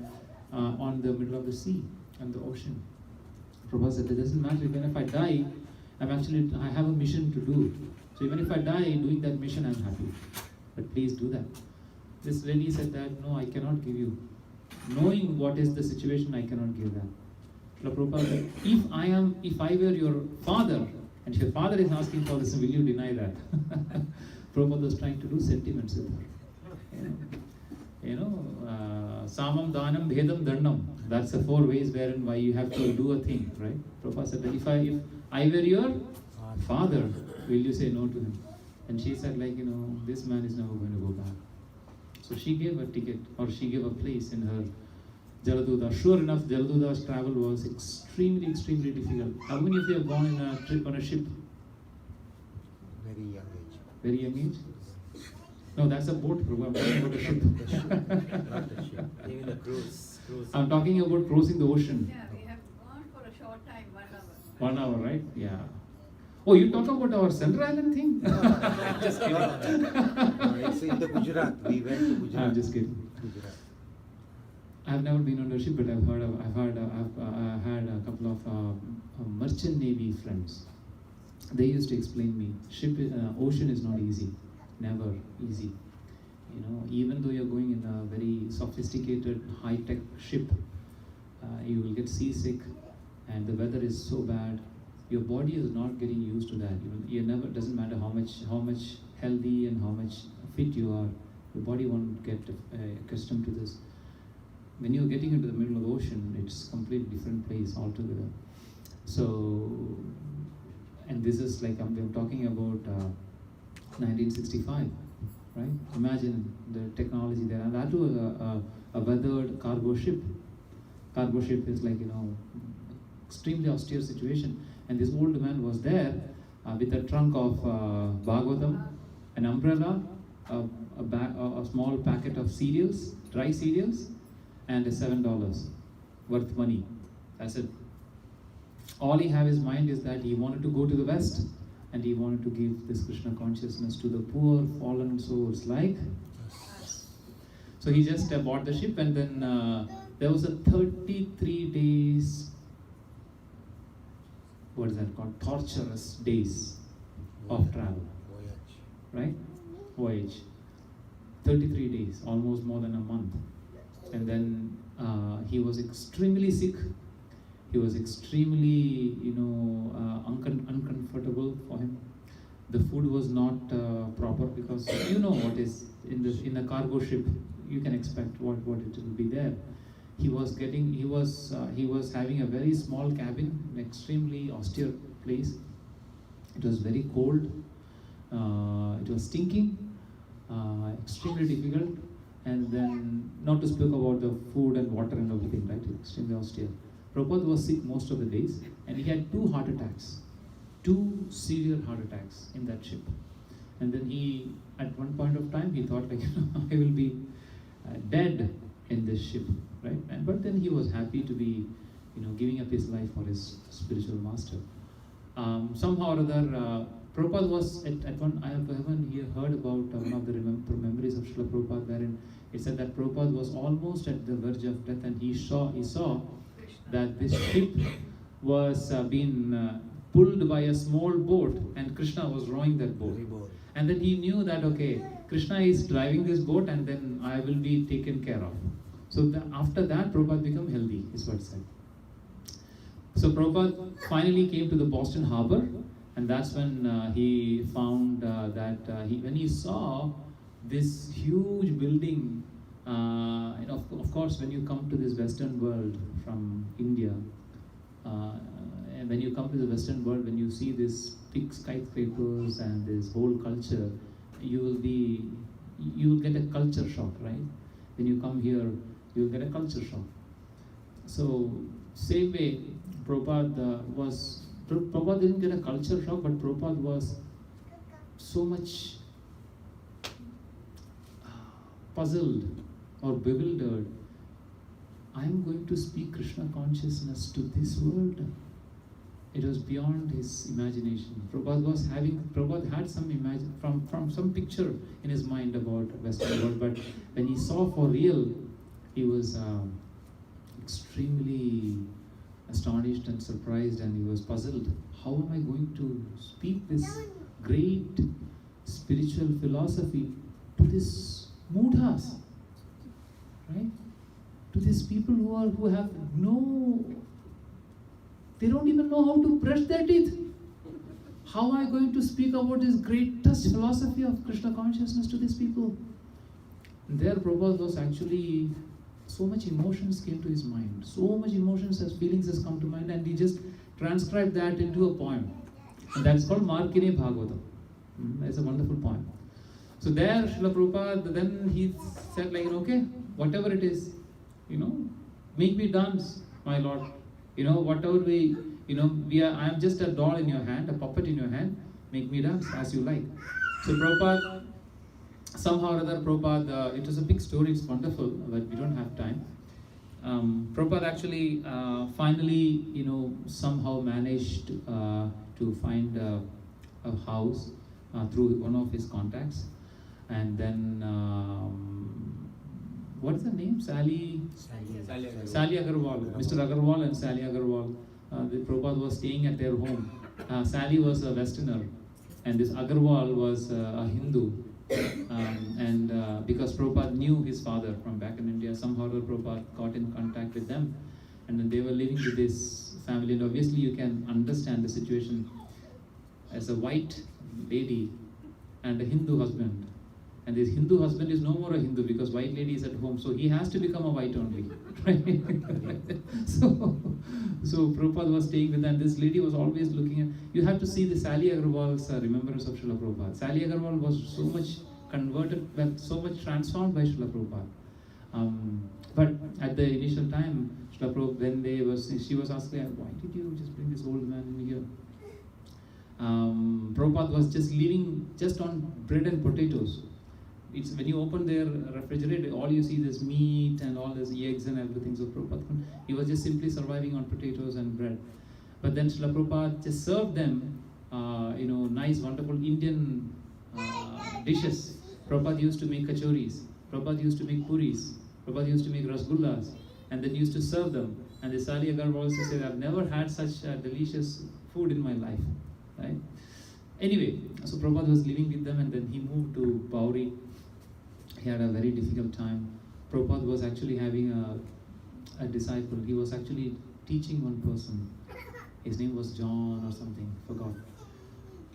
on the middle of the sea and the ocean. Prabhupada said, it doesn't matter, even if I die, I have a mission to do. So even if I die doing that mission, I'm happy. But please do that. This lady said that, no, I cannot give you. Knowing what is the situation, I cannot give that. Prabhupada said, if I were your father, and your father is asking for this, will you deny that? Prabhupada was trying to do sentiments with her. Samam, Danam, Bhedam, Dandam. That's the 4 ways why you have to do a thing, right? Prabhupada said that if I were your father, will you say no to him? And she said this man is never going to go back. So she gave a ticket, or she gave a place in her Jaladuta. Sure enough, Jaladuta's travel was extremely difficult. How many of you have gone on a trip on a ship? Very young age. Very young age? No, that's a boat program. I'm talking about a ship. Not the ship. Even a cruise. I'm talking about crossing the ocean. Yeah, we have gone for a short time, 1 hour. 1 hour, right? Yeah. Oh, you talk about our Central Island thing? Just kidding. No, it's in the Gujarat. We went to Gujarat. I'm just kidding. Gujarat. I've never been on a ship, but I've had a couple of merchant navy friends. They used to explain me, ocean is not easy, never easy. Even though you're going in a very sophisticated, high-tech ship, you will get seasick, and the weather is so bad. Your body is not getting used to that. Doesn't matter how much healthy and how much fit you are, your body won't get accustomed to this. When you're getting into the middle of the ocean, it's a completely different place altogether. So, and this is I'm talking about 1965, right? Imagine the technology there, and that was a weathered cargo ship. Cargo ship is extremely austere situation, and this old man was there with a trunk of Bhagavatam, an umbrella, a small packet of cereals, dry cereals, and $7 worth money. That's it. all he have his mind is that he wanted to go to the west, and he wanted to give this Krishna consciousness to the poor fallen souls like. So he just bought the ship, and then there was a 33 days, what is that called, torturous days of travel, Voyage. right? Voyage. 33 days, almost more than a month. And then he was extremely sick. He was extremely, uncomfortable for him. The food was not proper, because you know what is in a cargo ship. You can expect what it will be there. He was having a very small cabin, an extremely austere place. It was very cold. It was stinking, extremely difficult, and then not to speak about the food and water and everything, right? Extremely austere. Prabhupada was sick most of the days, and he had 2 heart attacks, 2 severe heart attacks in that ship. And then he, at one point of time, he thought like, I will be dead in this ship, right? But then he was happy to be, giving up his life for his spiritual master. Somehow or other, Prabhupada was at one. I have heard about one of the memories of Srila Prabhupada, wherein it said that Prabhupada was almost at the verge of death, and he saw that this ship was being pulled by a small boat, and Krishna was rowing that boat. And then he knew that, okay, Krishna is driving this boat, and then I will be taken care of. So after that, Prabhupada became healthy, is what it said. So Prabhupada finally came to the Boston Harbor, and that's when he found that when he saw this huge building, of course, when you come to this Western world from India, and when you come to the Western world, when you see these big skyscrapers and this whole culture, you will get a culture shock, right? When you come here, you will get a culture shock. So same way, Prabhupada didn't get a culture shock, but Prabhupada was so much puzzled or bewildered. I'm going to speak Krishna consciousness to this world. It was beyond his imagination. Prabhupada had some from some picture in his mind about Western world, but when he saw for real, he was extremely astonished and surprised, and he was puzzled. How am I going to speak this great spiritual philosophy to this mudhas, right? To these people who have they don't even know how to brush their teeth. How am I going to speak about this greatest philosophy of Krishna consciousness to these people? And there Prabhupada was actually, so much emotions came to his mind. So much emotions as feelings has come to mind, and he just transcribed that into a poem. And that's called Markine Bhagavatam. It's a wonderful poem. So there Srila Prabhupada, then he said like, okay, whatever it is, make me dance, my Lord. Whatever I am just a doll in your hand, a puppet in your hand, make me dance as you like. So Prabhupada, somehow or other, Prabhupada, it was a big story, it's wonderful, but we don't have time. Prabhupada actually finally, somehow managed to find a house through one of his contacts. And then, what is the name? Sally Agarwal. Mr. Agarwal and Sally Agarwal. The Prabhupada was staying at their home. Sally was a Westerner, and this Agarwal was a Hindu. Because Prabhupada knew his father from back in India, somehow Prabhupada got in contact with them, and then they were living with this family. And obviously, you can understand the situation as a white lady and a Hindu husband. And this Hindu husband is no more a Hindu because white lady is at home, so he has to become a white only. Right? So Prabhupada was staying with them, and this lady was always looking at. You have to see the Sally Agarwal's remembrance of Srila Prabhupada. Sally Agarwal was so much converted, so much transformed by Srila Prabhupada. But at the initial time, Srila Prabhupada, she was asking, why did you just bring this old man in here? Prabhupada was just living just on bread and potatoes. It's when you open their refrigerator, all you see is meat and all this eggs and everything. So Prabhupada, he was just simply surviving on potatoes and bread. But then Srila Prabhupada just served them, nice, wonderful Indian dishes. Prabhupada used to make kachoris. Prabhupada used to make puris. Prabhupada used to make rasgullas, and then used to serve them. And the Sali Agarwal also said, I've never had such delicious food in my life. Right? Anyway, so Prabhupada was living with them, and then he moved to Pauri. He had a very difficult time. Prabhupada was actually having a disciple. He was actually teaching one person. His name was John or something, forgot.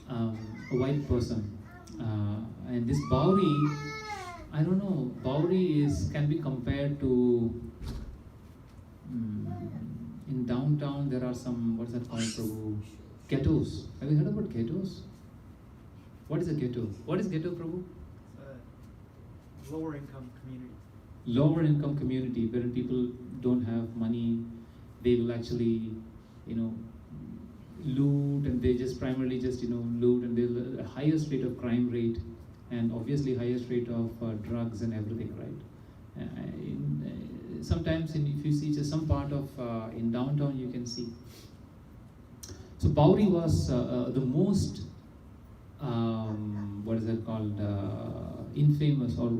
A white person. And this Bauri, I don't know, Bauri can be compared to, in downtown there are some, what's that called, Prabhu? Ghettos. Have you heard about ghettos? What is a ghetto? What is ghetto, Prabhu? Lower income community. Lower income community where people don't have money, they will actually, loot, and they just primarily just loot, and there's a highest rate of crime rate, and obviously highest rate of drugs and everything, right? Sometimes if you see just some part of in downtown, you can see. So Bauri was the most what is that called, infamous or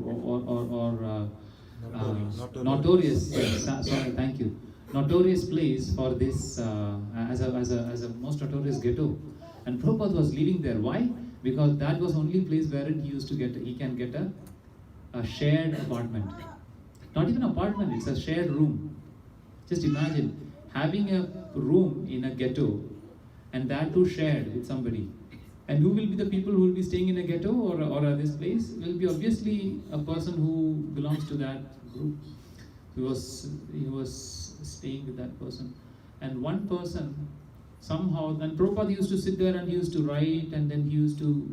notorious. Sorry, thank you. Notorious place for this as a most notorious ghetto, and Prabhupada was living there. Why? Because that was only place where he can get a shared apartment. Not even apartment, it's a shared room. Just imagine having a room in a ghetto, and that too shared with somebody. And who will be the people who will be staying in a ghetto or this place? Will be obviously a person who belongs to that group. He was staying with that person. And one person, somehow, and Prabhupada used to sit there and he used to write, and then he used to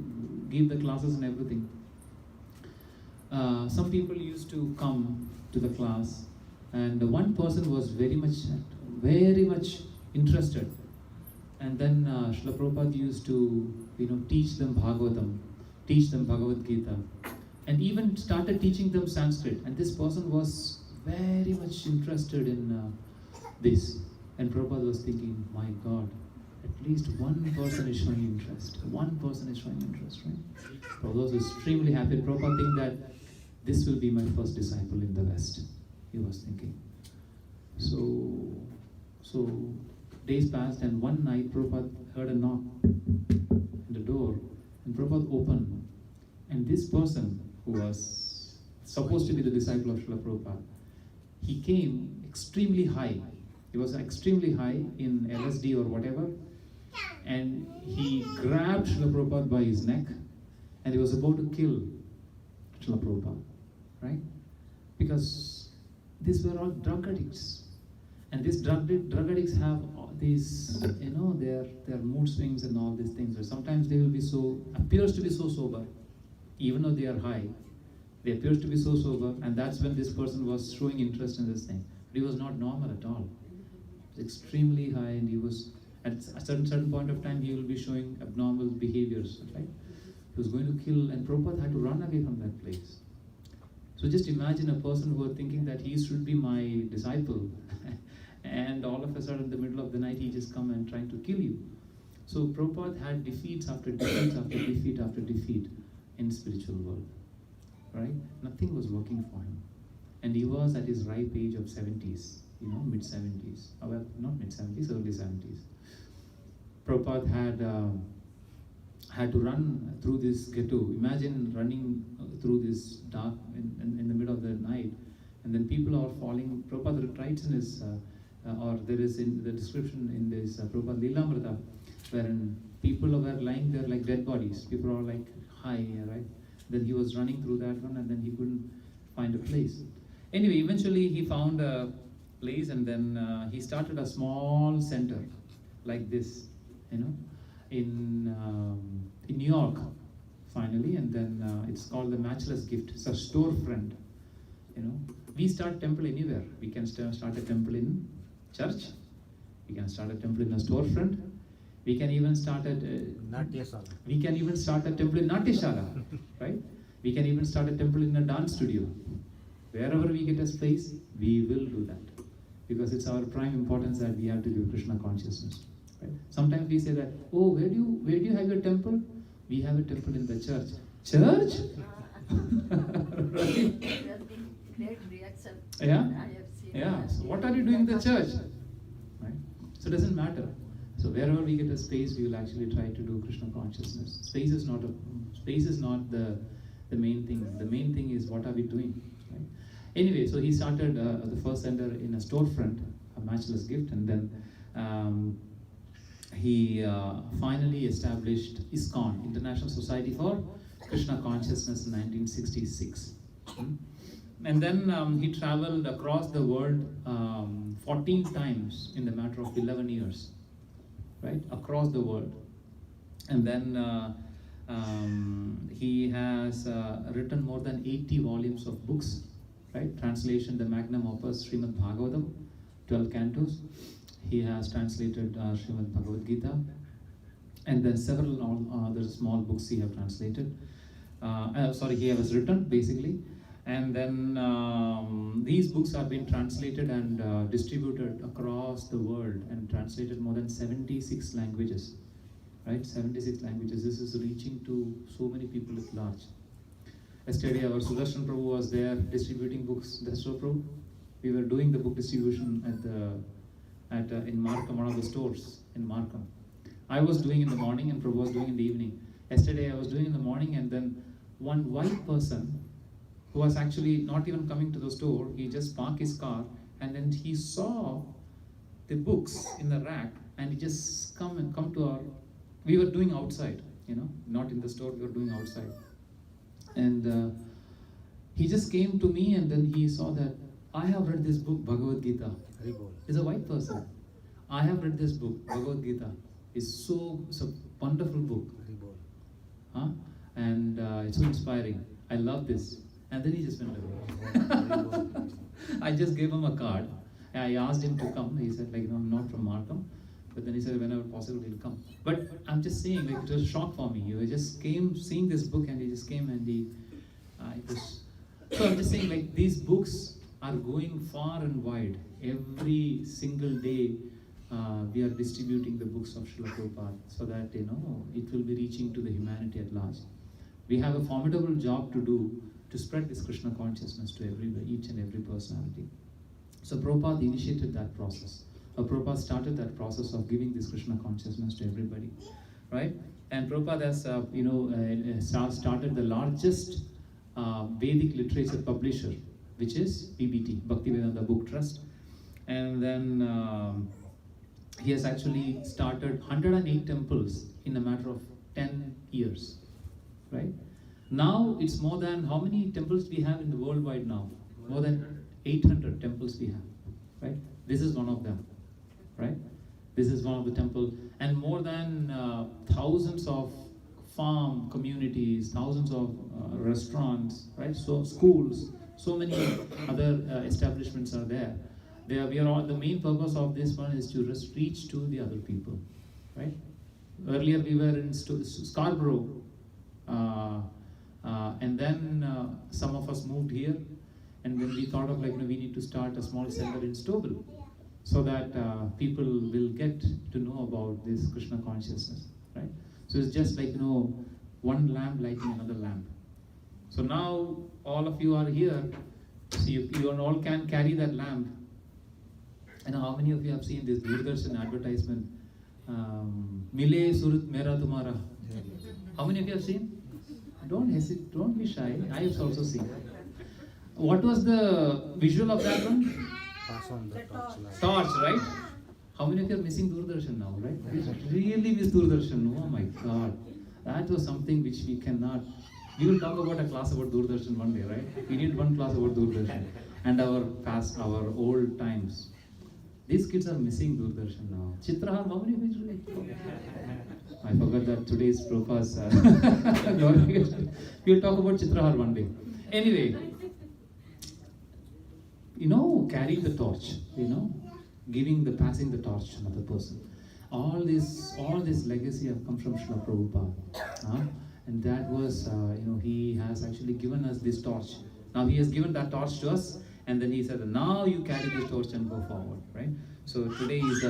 give the classes and everything. Some people used to come to the class, and one person was very much interested. And then Srila Prabhupada used to teach them Bhagavatam, teach them Bhagavad Gita, and even started teaching them Sanskrit. And this person was very much interested in this. And Prabhupada was thinking, my God, at least one person is showing interest. One person is showing interest, right? Prabhupada was extremely happy. Prabhupada think that this will be my first disciple in the West. He was thinking. So days passed, and one night Prabhupada heard a knock on the door, and Prabhupada opened. And this person, who was supposed to be the disciple of Srila Prabhupada, he came extremely high. He was extremely high in LSD or whatever, and he grabbed Srila Prabhupada by his neck, and he was about to kill Srila Prabhupada, right? Because these were all drug addicts, and these drug addicts have all these, their mood swings and all these things. Or sometimes they will appears to be so sober, even though they are high. They appears to be so sober, and that's when this person was showing interest in this thing. But he was not normal at all. He was extremely high, and he was at a certain point of time he will be showing abnormal behaviors. Right? He was going to kill, and Prabhupada had to run away from that place. So just imagine a person who was thinking that he should be my disciple, and all of a sudden in the middle of the night he just come and trying to kill you. So Prabhupada had defeats after defeats after defeat after defeat in spiritual world. Right? Nothing was working for him. And he was at his ripe age of 70s, mid-70s. Well, not mid-70s, early 70s. Prabhupada had to run through this ghetto. Imagine running through this dark in the middle of the night, and then people are falling. Prabhupada writes in his, or there is in the description in this Prabhupada Lilamrita, wherein people were lying there like dead bodies. People are like high, right? Then he was running through that one, and then he couldn't find a place. Anyway, eventually he found a place, and then he started a small center like this, in New York, finally, and then it's called the Matchless Gift. It's a storefront. We start temple anywhere. We can start a temple in church. We can start a temple in a storefront. We can even start a We can even start a temple in Natyashala, right? We can even start a temple in a dance studio. Wherever we get a space, we will do that, because it's our prime importance that we have to give Krishna consciousness. Right? Sometimes we say that, oh, where do you have your temple? We have a temple in the church. Church? Right? Great reaction. Yeah? I have seen Yeah. that. So what are you doing in the church? Right? So it doesn't matter. So wherever we get a space, we will actually try to do Krishna consciousness. Space is not the main thing. The main thing is what are we doing. Right? Anyway, so he started the first center in a storefront, a matchless gift, and then he finally established ISKCON, International Society for Krishna Consciousness, in 1966. And then he traveled across the world 14 times in the matter of 11 years, right? Across the world. And then he has written more than 80 volumes of books, right? Translation, the magnum opus, Srimad Bhagavatam, 12 cantos. He has translated Srimad Bhagavad Gita, and then several other small books he have translated. He has written, basically. And then these books have been translated and distributed across the world and translated more than 76 languages, right? 76 languages. This is reaching to so many people at large. Yesterday, our Sudarshan Prabhu was there distributing books. That's so Prabhu. We were doing the book distribution in Markham, one of the stores in Markham. I was doing in the morning and Prabhu was doing in the evening. Yesterday, I was doing in the morning, and then one white person who was actually not even coming to the store, he just parked his car, and then he saw the books in the rack, and he just come to our, we were doing outside, not in the store, we were doing outside. And he just came to me, and then he saw that, I have read this book, Bhagavad Gita. He's a white person. I have read this book, Bhagavad Gita. It's a wonderful book. And it's so inspiring. I love this. And then he just went away. I just gave him a card. I asked him to come. He said, I'm not from Markham. But then he said, whenever possible, he'll come. But I'm just saying, it was a shock for me. He just came seeing this book, and he just came, and so I'm just saying, these books are going far and wide. Every single day, we are distributing the books of Srila Prabhupada so that, it will be reaching to the humanity at large. We have a formidable job to do to spread this Krishna consciousness to each and every personality. So Prabhupada initiated that process. Prabhupada started that process of giving this Krishna consciousness to everybody, right? And Prabhupada has started the largest Vedic literature publisher, which is BBT, Bhaktivedanta Book Trust. And then he has actually started 108 temples in a matter of 10 years, right? Now it's more than, how many temples we have in the worldwide now? More than 800 temples we have, right? This is one of them, right? This is one of the temples. And more than thousands of farm communities, thousands of restaurants, right? So schools, so many other establishments are there. The main purpose of this one is to just reach to the other people, right? Earlier we were in Scarborough, and then some of us moved here, and then we thought of we need to start a small center in Stouffville, so that people will get to know about this Krishna consciousness, right? So it's just one lamp lighting another lamp. So now all of you are here, so you all can carry that lamp. And how many of you have seen this Doordarshan advertisement? Mile Surat Mera Tumhara. How many of you have seen? Don't hesitate, don't be shy. I have also seen. What was the visual of that one? Pass on the torchlight. Torch, right? How many of you are missing Doordarshan now, right? We really miss Doordarshan. Oh my God. That was something which we cannot. We will talk about a class about Doordarshan one day, right? We need one class about Doordarshan and our old times. These kids are missing Doordarshan now. Chitrahar, how many of you? I forgot that today's Prabhupada's. We'll talk about Chitrahar one day. Anyway, carrying the torch, passing the torch to another person. All this legacy have come from Srila Prabhupada. And that was, he has actually given us this torch. Now he has given that torch to us, and then he said, now you carry this torch and go forward, right? So today is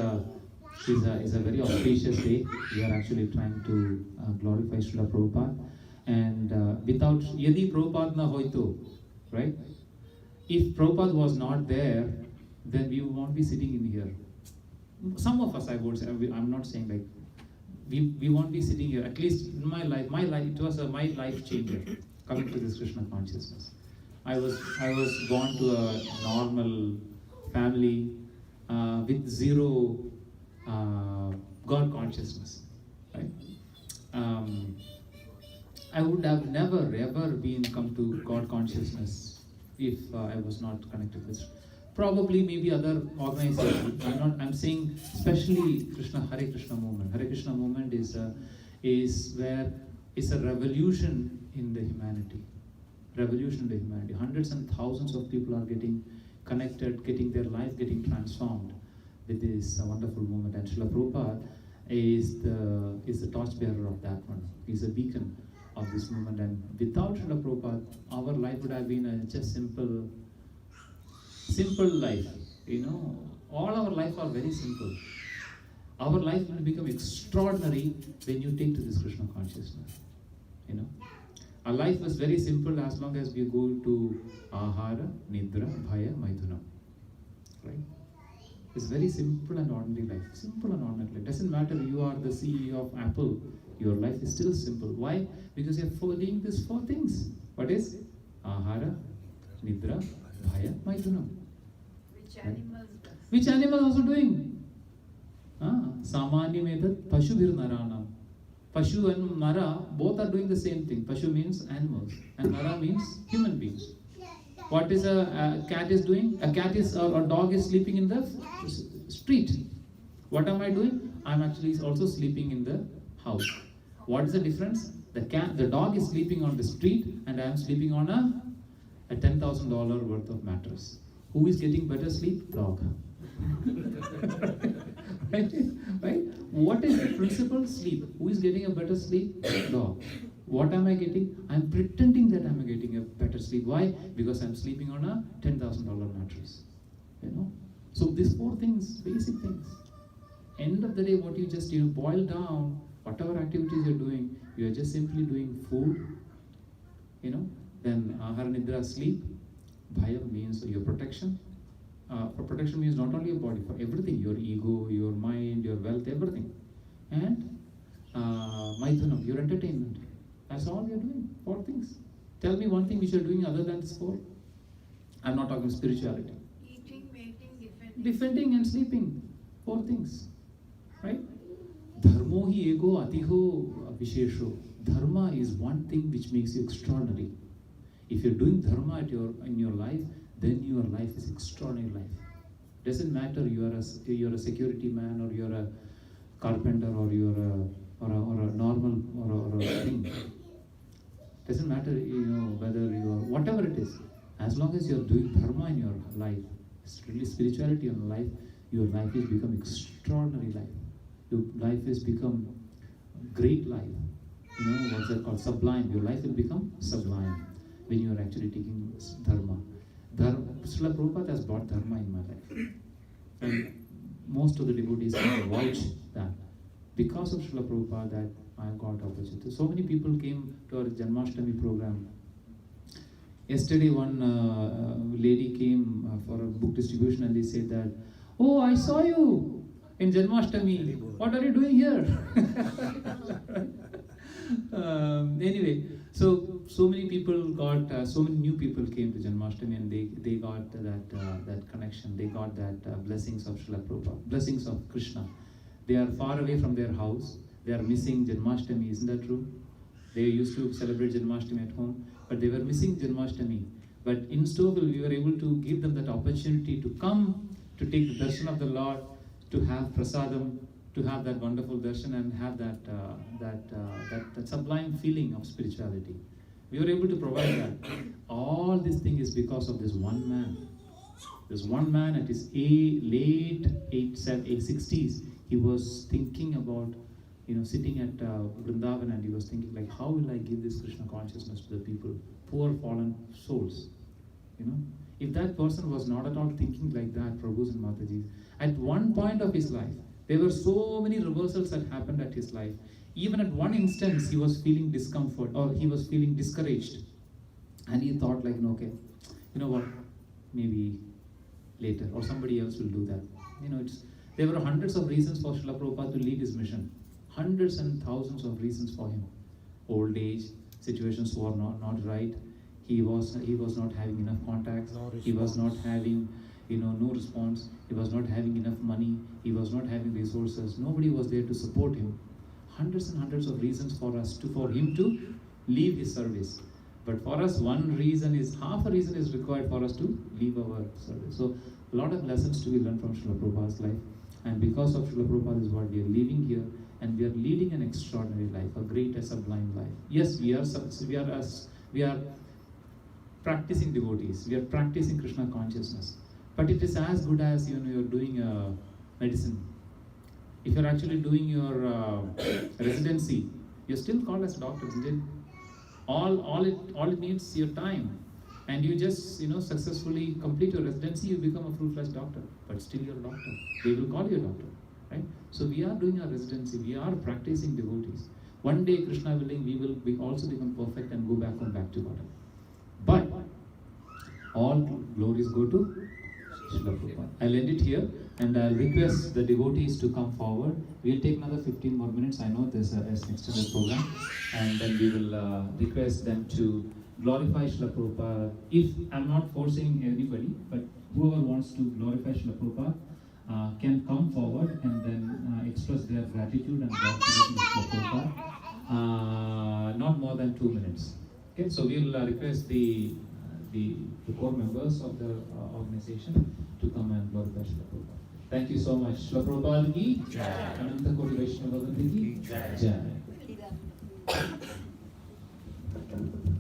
is a very auspicious day. We are actually trying to glorify Srila Prabhupada. And without Yadi Prabhupada na hoito, right? If Prabhupada was not there, then we won't be sitting in here. Some of us, I would say, I'm not saying like, we won't be sitting here. At least in my life, it was my life changer, coming to this Krishna consciousness. I was born to a normal family with zero God consciousness, right? I would have never ever come to God consciousness if I was not connected with probably maybe other organizations. I'm saying especially Hare Krishna movement. Hare Krishna movement is where it's a revolution in the humanity. Revolution in the humanity. Hundreds and thousands of people are getting connected, getting their life getting transformed with this wonderful movement. And Srila Prabhupada is the torchbearer of that one. He's a beacon of this movement. And without Srila Prabhupada, our life would have been a just simple life. You know, all our life are very simple. Our life will become extraordinary when you take to this Krishna consciousness. You know, our life was very simple as long as we go to Ahara, Nidra, Bhaya, Maithuna. Right? It's very simple and ordinary life. Simple and ordinary life. Doesn't matter you are the CEO of Apple, your life is still simple. Why? Because you're following these four things. What is? Ahara, Nidra, Bhaya, Maithuna. Which animal also doing? Samani medat Pashubhir Narana. Pashu and Nara both are doing the same thing. Pashu means animals and Nara means human beings. What is a cat is doing? A cat is or a dog is sleeping in the street. What am I doing? I'm actually also sleeping in the house. What is the difference? The dog is sleeping on the street and I am sleeping on a $10,000 worth of mattress. Who is getting better sleep? Dog. Right? What is the principle? Sleep. Who is getting a better sleep? Dog. What am I getting? I'm pretending that I'm getting a better sleep. Why? Because I'm sleeping on a $10,000 mattress. You know. So these four things, basic things. End of the day, what you just boil down, whatever activities you're doing, you're just simply doing food. You know. Then Ahara Nidra, sleep. Bhaya means your protection. For protection means not only your body, for everything, your ego, your mind, your wealth, everything. And Maithunam, your entertainment. That's all you're doing, four things. Tell me one thing which you're doing other than this four. I'm not talking spirituality. Eating, mating, defending and sleeping. Four things. Right? Dharmo hi ego atiho vishesho. Dharma is one thing which makes you extraordinary. If you're doing dharma in your life, then your life is extraordinary life. Doesn't matter you're a security man or you're a carpenter or you're a normal or a thing. Doesn't matter whether you're whatever it is. As long as you're doing dharma in your life, really spirituality in life, your life is become extraordinary life. Your life has become great life. What's that called? Sublime. Your life will become sublime when you are actually taking dharma. Srila Prabhupada has brought dharma in my life. And most of the devotees can vouch that. Because of Srila Prabhupada that I got opportunity. So many people came to our Janmashtami program. Yesterday one lady came for a book distribution and they said that, "Oh, I saw you in Janmashtami. What are you doing here?" Anyway, so many people got, so many new people came to Janmashtami and they got that connection. They got that blessings of Srila Prabhupada, blessings of Krishna. They are far away from their house. They are missing Janmashtami. Isn't that true? They used to celebrate Janmashtami at home, but they were missing Janmashtami. But in Stouffville, we were able to give them that opportunity to come to take the darshan of the Lord, to have prasadam, to have that wonderful darshan and have that sublime feeling of spirituality. We were able to provide that. All this thing is because of this one man. This one man at his late 60s, he was thinking about, sitting at Vrindavan and he was thinking like, how will I give this Krishna consciousness to the people, poor fallen souls? If that person was not at all thinking like that, Prabhus and Matajis, at one point of his life, There were so many reversals that happened at his life. Even at one instance, he was feeling discomfort or he was feeling discouraged. And he thought like, okay, you know what, maybe later or somebody else will do that. There were hundreds of reasons for Srila Prabhupada to leave his mission. Hundreds and thousands of reasons for him. Old age, situations were not right. He was not having enough contacts. No He was not response. having no response. He was not having enough money. He was not having resources. Nobody was there to support him. Hundreds and hundreds of reasons for him to leave his service. But for us, half a reason is required for us to leave our service. So a lot of lessons to be learned from Srila Prabhupada's life. And because of Srila Prabhupada is what we are living here, and we are leading an extraordinary life, a great and sublime life. Yes, we are practicing devotees. We are practicing Krishna consciousness. But it is as good as you're doing medicine. If you're actually doing your residency, you're still called as a doctor, isn't it? All it needs is your time, and you just successfully complete your residency, you become a full-fledged doctor. But still you're a doctor. They will call you a doctor, right? So we are doing our residency. We are practicing devotees. One day, Krishna willing, we will also become perfect and go back to God. But all glories go to Srila Prabhupada. I'll end it here, and I'll request the devotees to come forward. We'll take another 15 more minutes. I know there's an extended program, and then we will request them to glorify Srila Prabhupada. If I'm not forcing anybody, but whoever wants to glorify Srila Prabhupada can come forward and then express their gratitude and gratitude to Srila Prabhupada. Not more than 2 minutes. Okay, so we'll request the core members of the organization to come and glorify Srila Prabhupada. Thank you so much. Srila Prabhupada ki Jai. Ananta Koti Vaishnava Bhakti ki Jai.